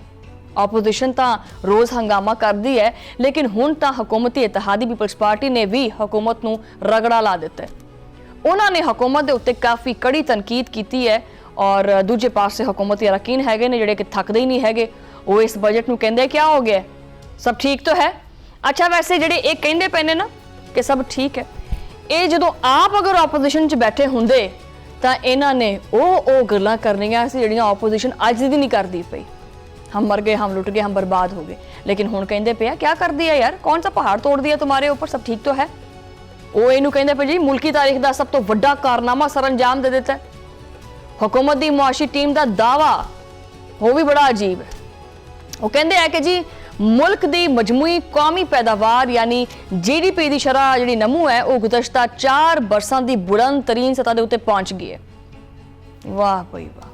ਆਪੋਜੀਸ਼ਨ ਤਾਂ ਰੋਜ਼ ਹੰਗਾਮਾ ਕਰਦੀ ਹੈ, ਲੇਕਿਨ ਹੁਣ ਤਾਂ ਹਕੂਮਤੀ ਇਤਿਹਾਦੀ ਪੀਪਲਸ ਪਾਰਟੀ ਨੇ ਵੀ ਹਕੂਮਤ ਨੂੰ ਰਗੜਾ ਲਾ ਦਿੱਤਾ ਹੈ। ਉਹਨਾਂ ਨੇ ਹਕੂਮਤ ਦੇ ਉੱਤੇ ਕਾਫੀ ਕੜੀ ਤਨਕੀਦ ਕੀਤੀ ਹੈ ਔਰ ਦੂਜੇ ਪਾਸੇ ਹਕੂਮਤੀ ਅਰਕਾਨ ਹੈਗੇ ਨੇ ਜਿਹੜੇ ਕਿ ਥੱਕਦੇ ਹੀ ਨਹੀਂ ਹੈਗੇ। ਉਹ ਇਸ ਬਜਟ ਨੂੰ ਕਹਿੰਦੇ ਕੀ ਹੋ ਗਿਆ, ਸਭ ਠੀਕ ਤਾਂ ਹੈ। ਅੱਛਾ, ਵੈਸੇ ਜਿਹੜੇ ਇਹ ਕਹਿੰਦੇ ਪਏ ਨੇ ਨਾ ਕਿ ਸਭ ਠੀਕ ਹੈ, ਇਹ ਜਦੋਂ ਆਪ ਅਗਰ ਆਪੋਜੀਸ਼ਨ 'ਚ ਬੈਠੇ ਹੁੰਦੇ ਤਾਂ ਇਹਨਾਂ ਨੇ ਉਹ ਗੱਲਾਂ ਕਰਨੀਆਂ ਸੀ ਜਿਹੜੀਆਂ ਆਪੋਜੀਸ਼ਨ ਅੱਜ ਦੀ ਨਹੀਂ ਕਰਦੀ ਪਈ। हम मर गए, हम लुट गए, हम बर्बाद हो गए, लेकिन हुण कहंदे पे क्या कर दिया यार, कौन सा पहाड़ तोड़ दिया तुम्हारे ऊपर, सब ठीक तो है। वो इनू कहंदे पे जी मुल्की तारीख का सब तो वड्डा कारनामा सर अंजाम दे दिता है। हुकूमत दी मुआशी टीम का दावा वो भी बड़ा अजीब है। वो कहंदे है कि जी मुल्क दी मजमूई कौमी पैदावार यानी GDP की शरह जी नमू है वो गुज़श्ता 4 बरसां की बुलंद तरीन सतह के उत्ते पहुंच गई है। वाह भाई वाह,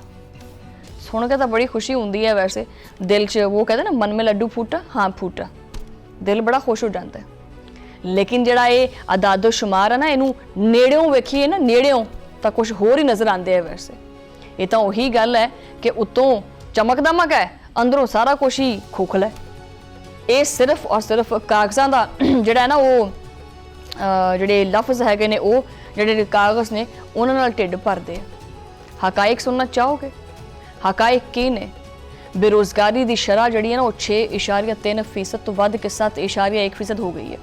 सुन के तो बड़ी खुशी होती है। वैसे दिल च वो कहते ना मन में लड्डू फूटा, हाँ फूटा, दिल बड़ा खुश हो जाता है। लेकिन जड़ा ये आदादो शुमार है ना, इनू नेड़ों वेखीए ना, नेड़ों तो कुछ होर ही नज़र आते हैं। वैसे ये तो वही गल है कि उत्तों चमक दमक है, अंदरों सारा कुछ ही खोखला है। ये सिर्फ और सिर्फ कागज़ां दा जड़ा है ना वो जड़े लफ्ज़ हैगे ने वो जड़े कागज़ ने उन्हां नाल ढिड भरदे। हकायक सुनना चाहोगे? हकायक की ने बेरोज़गारी की शरह जी है ना वो 6.3% तो वध के 7.1% हो गई है।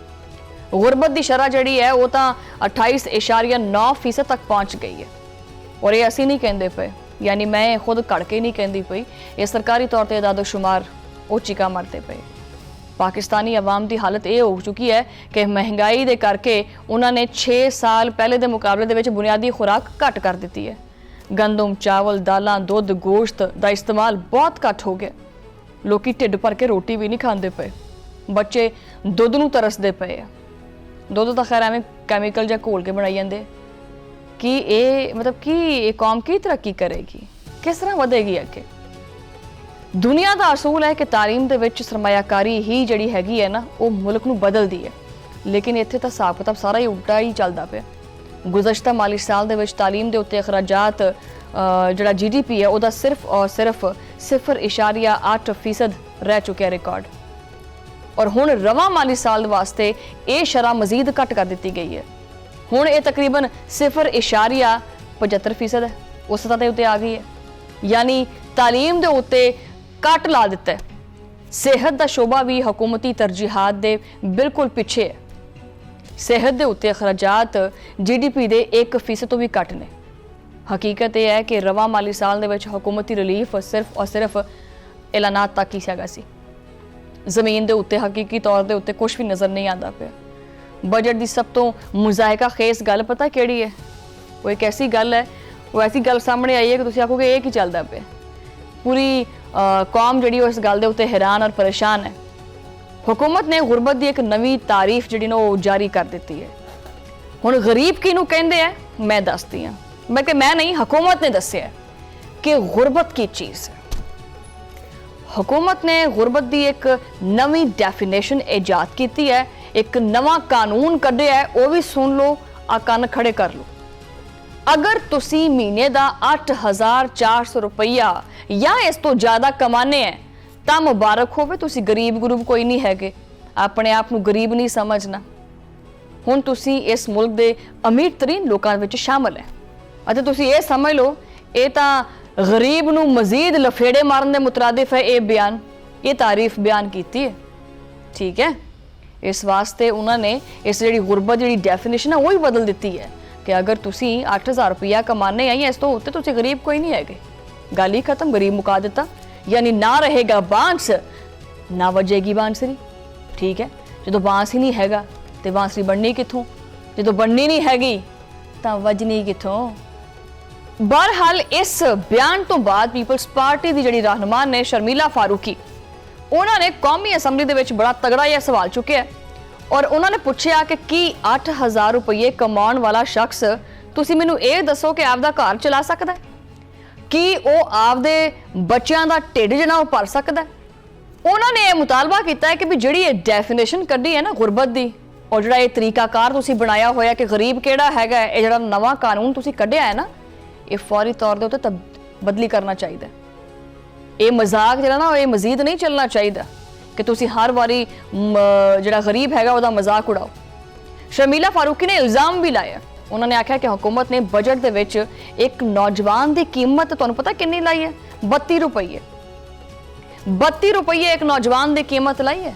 गुरबत की शरह जी है वो तो 28.9% तक पहुँच गई है। और ये असी नहीं कहते पे, यानी मैं खुद कड़के नहीं कहती पई, ये सरकारी तौर पर आदादोशुमार वो चीका मारते पे। पाकिस्तानी अवाम की हालत ये हो चुकी है कि महंगाई के करके उन्होंने 6 साल पहले के मुकाबले के बुनियादी खुराक घट कर दी है। गंदम, चावल, दालां, दुध, गोश्त का इस्तेमाल बहुत घट हो गया। लोग ढिड भर के रोटी भी नहीं खाते पे, बच्चे दुध नूं तरसते पे। दुध तो खैर एवं कैमिकल जा घोल के बनाई जाते। कि ये मतलब कि ये कौम की तरक्की करेगी, किस तरह वधेगी अगे? दुनिया का असूल है कि तालीम दे विच सरमायाकारी ही जिहड़ी हैगी है ना वो मुल्क नूं बदलदी है, लेकिन इत्थे तां हिसाब किताब सारा ही उल्टा ही चलदा पिया। गुज़श्ता माली साल दे विच तालीम दे उत्ते अखराजात जिहड़ा GDP है उहदा सिर्फ और सिर्फ 0.8% रह चुके रिकॉर्ड। और हुण रवां माली साल वास्ते ये शरह मजीद घट कर दी गई है। हुण ये तकरीबन 0.75% है, उस सतह उत्ते आ गई है। यानी तालीम दे उत्ते कट ला दिता है। सेहत का शोबा भी हुकूमती तरजीहात दे बिल्कुल पिछे है। सेहत के उत्ते अखराजात GDP के 1% तो भी घट ने। हकीकत यह है कि रवा माली साल दे विच हुकूमती रिलीफ सिर्फ और सिर्फ ऐलानात तक ही हैगा सी। जमीन के उत्ते हकीकी तौर के उत्ते कुछ भी नज़र नहीं आता पिया। बजट की सब तो मुजाहिका खेस गल पता किहड़ी है? वो एक ऐसी गल है, वो ऐसी गल सामने आई है कि तुसीं आखोगे ये की चलदा पिया। पूरी कौम जिहड़ी इस गल दे उत्ते हैरान और परेशान है। हुकूमत ने गुरबत की एक नवी तारीफ जिहड़ी ना वो जारी कर दी है। हुण गरीब किनू कहंदे है मैं दसदी हाँ, बल्कि मैं नहीं हुकूमत ने दस्सिया कि गुरबत की चीज़ है। हुकूमत ने गुरबत की एक नवी डेफिनेशन ईजाद की है, एक नवा कानून कढ़िया है, वो भी सुन लो, आ कन्न खड़े कर लो। अगर तुसी महीने का 8,400 रुपया या इस तो ज़्यादा कमाने हैं तो मुबारक होवे, तुसी गरीब गुरूब कोई नहीं है, अपने आप नू गरीब नहीं समझना। हुण तुसी इस मुल्क के अमीर तरीन लोगों में शामिल है। अच्छा तुसी ये समझ लो ये तां गरीब नू मजीद लफेड़े मारन के मुतरादिफ है। ये बयान, ये तारीफ बयान की है, ठीक है। इस वास्ते उन्होंने इस जी गुरबत जी डेफिनेशन है वो ही बदल दी है कि अगर तुसी 8,000 रुपया कमाने या इस तो उत्ते तुसी गरीब कोई नहीं है। गल ही खत्म, गरीब मुका दिता। यानी ना रहेगा बांस ना वजेगी बांसुरी। ठीक है, जो बांस ही नहीं हैगा तो बांसुरी बननी कित्थों, जो बननी नहीं हैगी तो वजनी कित्थों। बहरहाल इस बयान तो बाद पीपल्स पार्टी की जिहड़ी रहनुमा ने शर्मिला फारूकी, उन्होंने कौमी असैंबली दे विच बड़ा तगड़ा यह सवाल चुकिया और उन्होंने पूछा कि की 8000 रुपये कमाने वाला शख्स तुसी मैनू ये दसो कि आपदा घर चला सकता है, कि वो आपदे बच्चों का ढिड जिहड़ा वो भर सकता है। उन्होंने ये मुतालबा किया है कि भी जिहड़ी ये डेफिनेशन कड्ढी है ना गुरबत की, और जिहड़ा ये तरीकाकार तुसी बनाया होया कि गरीब किहड़ा हैगा, ये जिहड़ा नवां कानून तुसी कड्ढिया है ना, ये फौरी तौर के उत्ते बदली करना चाहिए। ये मजाक जिहड़ा ना ये मजीद नहीं चलना चाहिए कि तुसी हर बारी जिहड़ा गरीब हैगा उहदा मजाक उड़ाओ। शर्मिला फारूकी ने इल्जाम भी लाया, उन्होंने आख्या कि हुकूमत ने बजट दे विच एक नौजवान की कीमत तुहानूं पता कितनी लाई है? 32 रुपये। 32 रुपये एक नौजवान की कीमत लाई है।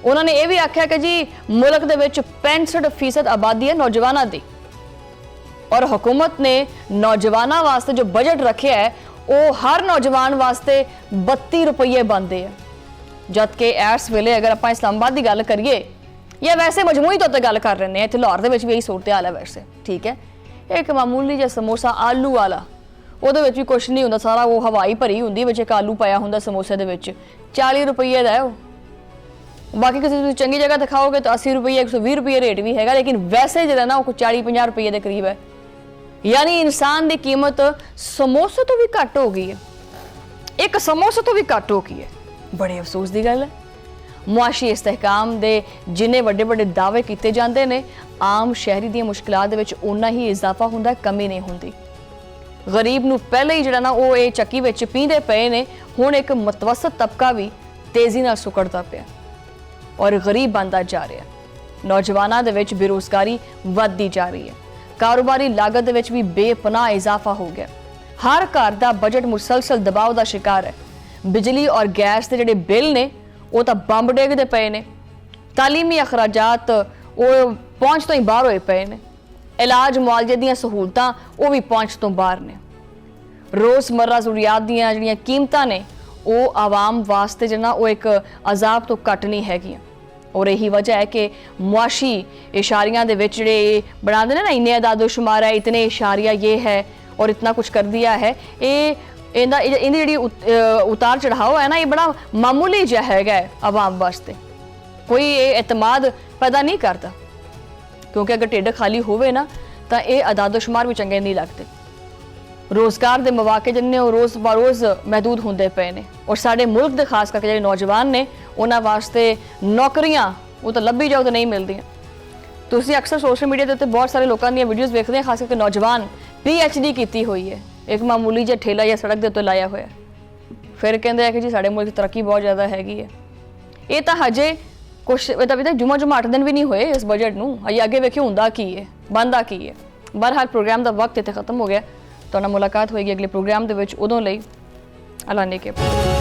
उन्होंने ये भी आख्या कि जी मुल्क दे विच 65% आबादी है नौजवानों की, और हुकूमत ने नौजवानों वास्ते जो बजट रखे है वो हर नौजवान वास्ते 32 रुपये बनते हैं। जबकि इस वेले अगर आप इस्लामाबाद की गल करिए या वैसे मजमूई तौर पर गल कर रहे हैं, इतने लाहौर के भी यही सूरत हाल है वैसे। ठीक है, एक मामूली जिहा समोसा आलू वाला, वो भी कुछ नहीं होंदा, सारा वो हवाई भरी होंगी, एक आलू पाया होंदा समोसे दे विच, 40 रुपये का है वो। बाकी किसी चंगी जगह दिखाओगे तो 80 रुपये 120 रुपये रेट भी है, लेकिन वैसे जो ना वो 40-50 रुपये के करीब है। यानी इंसान की कीमत समोसे तो भी घट हो गई है, एक समोसे तो भी घट हो गई है। बड़े अफसोस की गल है। मुआशी इस्तेहकाम दे जिन्ने वड्डे वड्डे दावे किए जाते हैं, आम शहरी दी मुश्किलात दे विच उन्ना ही इजाफा हुंदा, कमी नहीं होंदी। गरीब नूं पहले ही जिहड़ा ना वो ये चक्की विच पींदे पे ने, हुण एक मुतवसत तबका भी तेजी नाल सुकड़दा पिया और गरीब बनता जा रहा है। नौजवानों दे विच बेरोजगारी वधदी जा रही है, कारोबारी लागत दे विच भी बेपनाह इजाफा हो गया। हर घर का बजट मुसलसल दबाव का शिकार है। बिजली और गैस के जिहड़े बिल ने वो तो बंब डेगदे पे ने, तालीमी अखराजात वो पहुंच तो ही बाहर होए पे ने, इलाज मुआलजे दी सहूलतां वो भी पहुंच तो बाहर ने। रोज़मर्रा ज़रूरियात दी जिहड़ियां कीमतां ने वो आवाम वास्ते जिहड़ा वो एक अजाब तो घट नहीं हैगियां। और यही वजह है कि मुआशी इशारियां दे विच जिहड़े बना देने ना, इन्ने अदादोशुमार है, इतने इशारिया ये है और इतना कुछ कर दिया है, ये इहदी जिहड़ी उतार चढ़ाव है ना, ये बड़ा मामूली जिहा हैगा आवाम वास्ते, कोई ये एतमाद पैदा नहीं करता। क्योंकि अगर ढिड खाली होवे ना तो ये अदादोशुमार भी चंगे नहीं लगते। रोज़गार के मौके जिन्ने रोज़ बरोज़ महदूद होंदे पे ने, और साडे मुल्क के खास करके जो नौजवान ने उन्होंने वास्ते नौकरियां वो तो लभी जाओ तो नहीं मिलती। तुसीं अक्सर सोशल मीडिया के उत्ते बहुत सारे लोगों दी वीडियोज़ देखते हैं, खास करके नौजवान PhD की हुई है, एक मामूली जिहा ठेला या सड़क के उत्ते लाया होया, फिर कहते हैं कि जी साडे मुल्क तरक्की बहुत ज़्यादा हैगी है। ये तो हजे कुछ अभी तक जुमा 8 दिन भी नहीं हुए इस बजट नूं, अजे अगे वेखियो हुंदा की है, बनदा की है। बहरहाल प्रोग्राम का वक्त इत्थे खत्म हो गया। तो मुलाकात होएगी अगले प्रोग्राम के उदों लई अल्लाह ने के।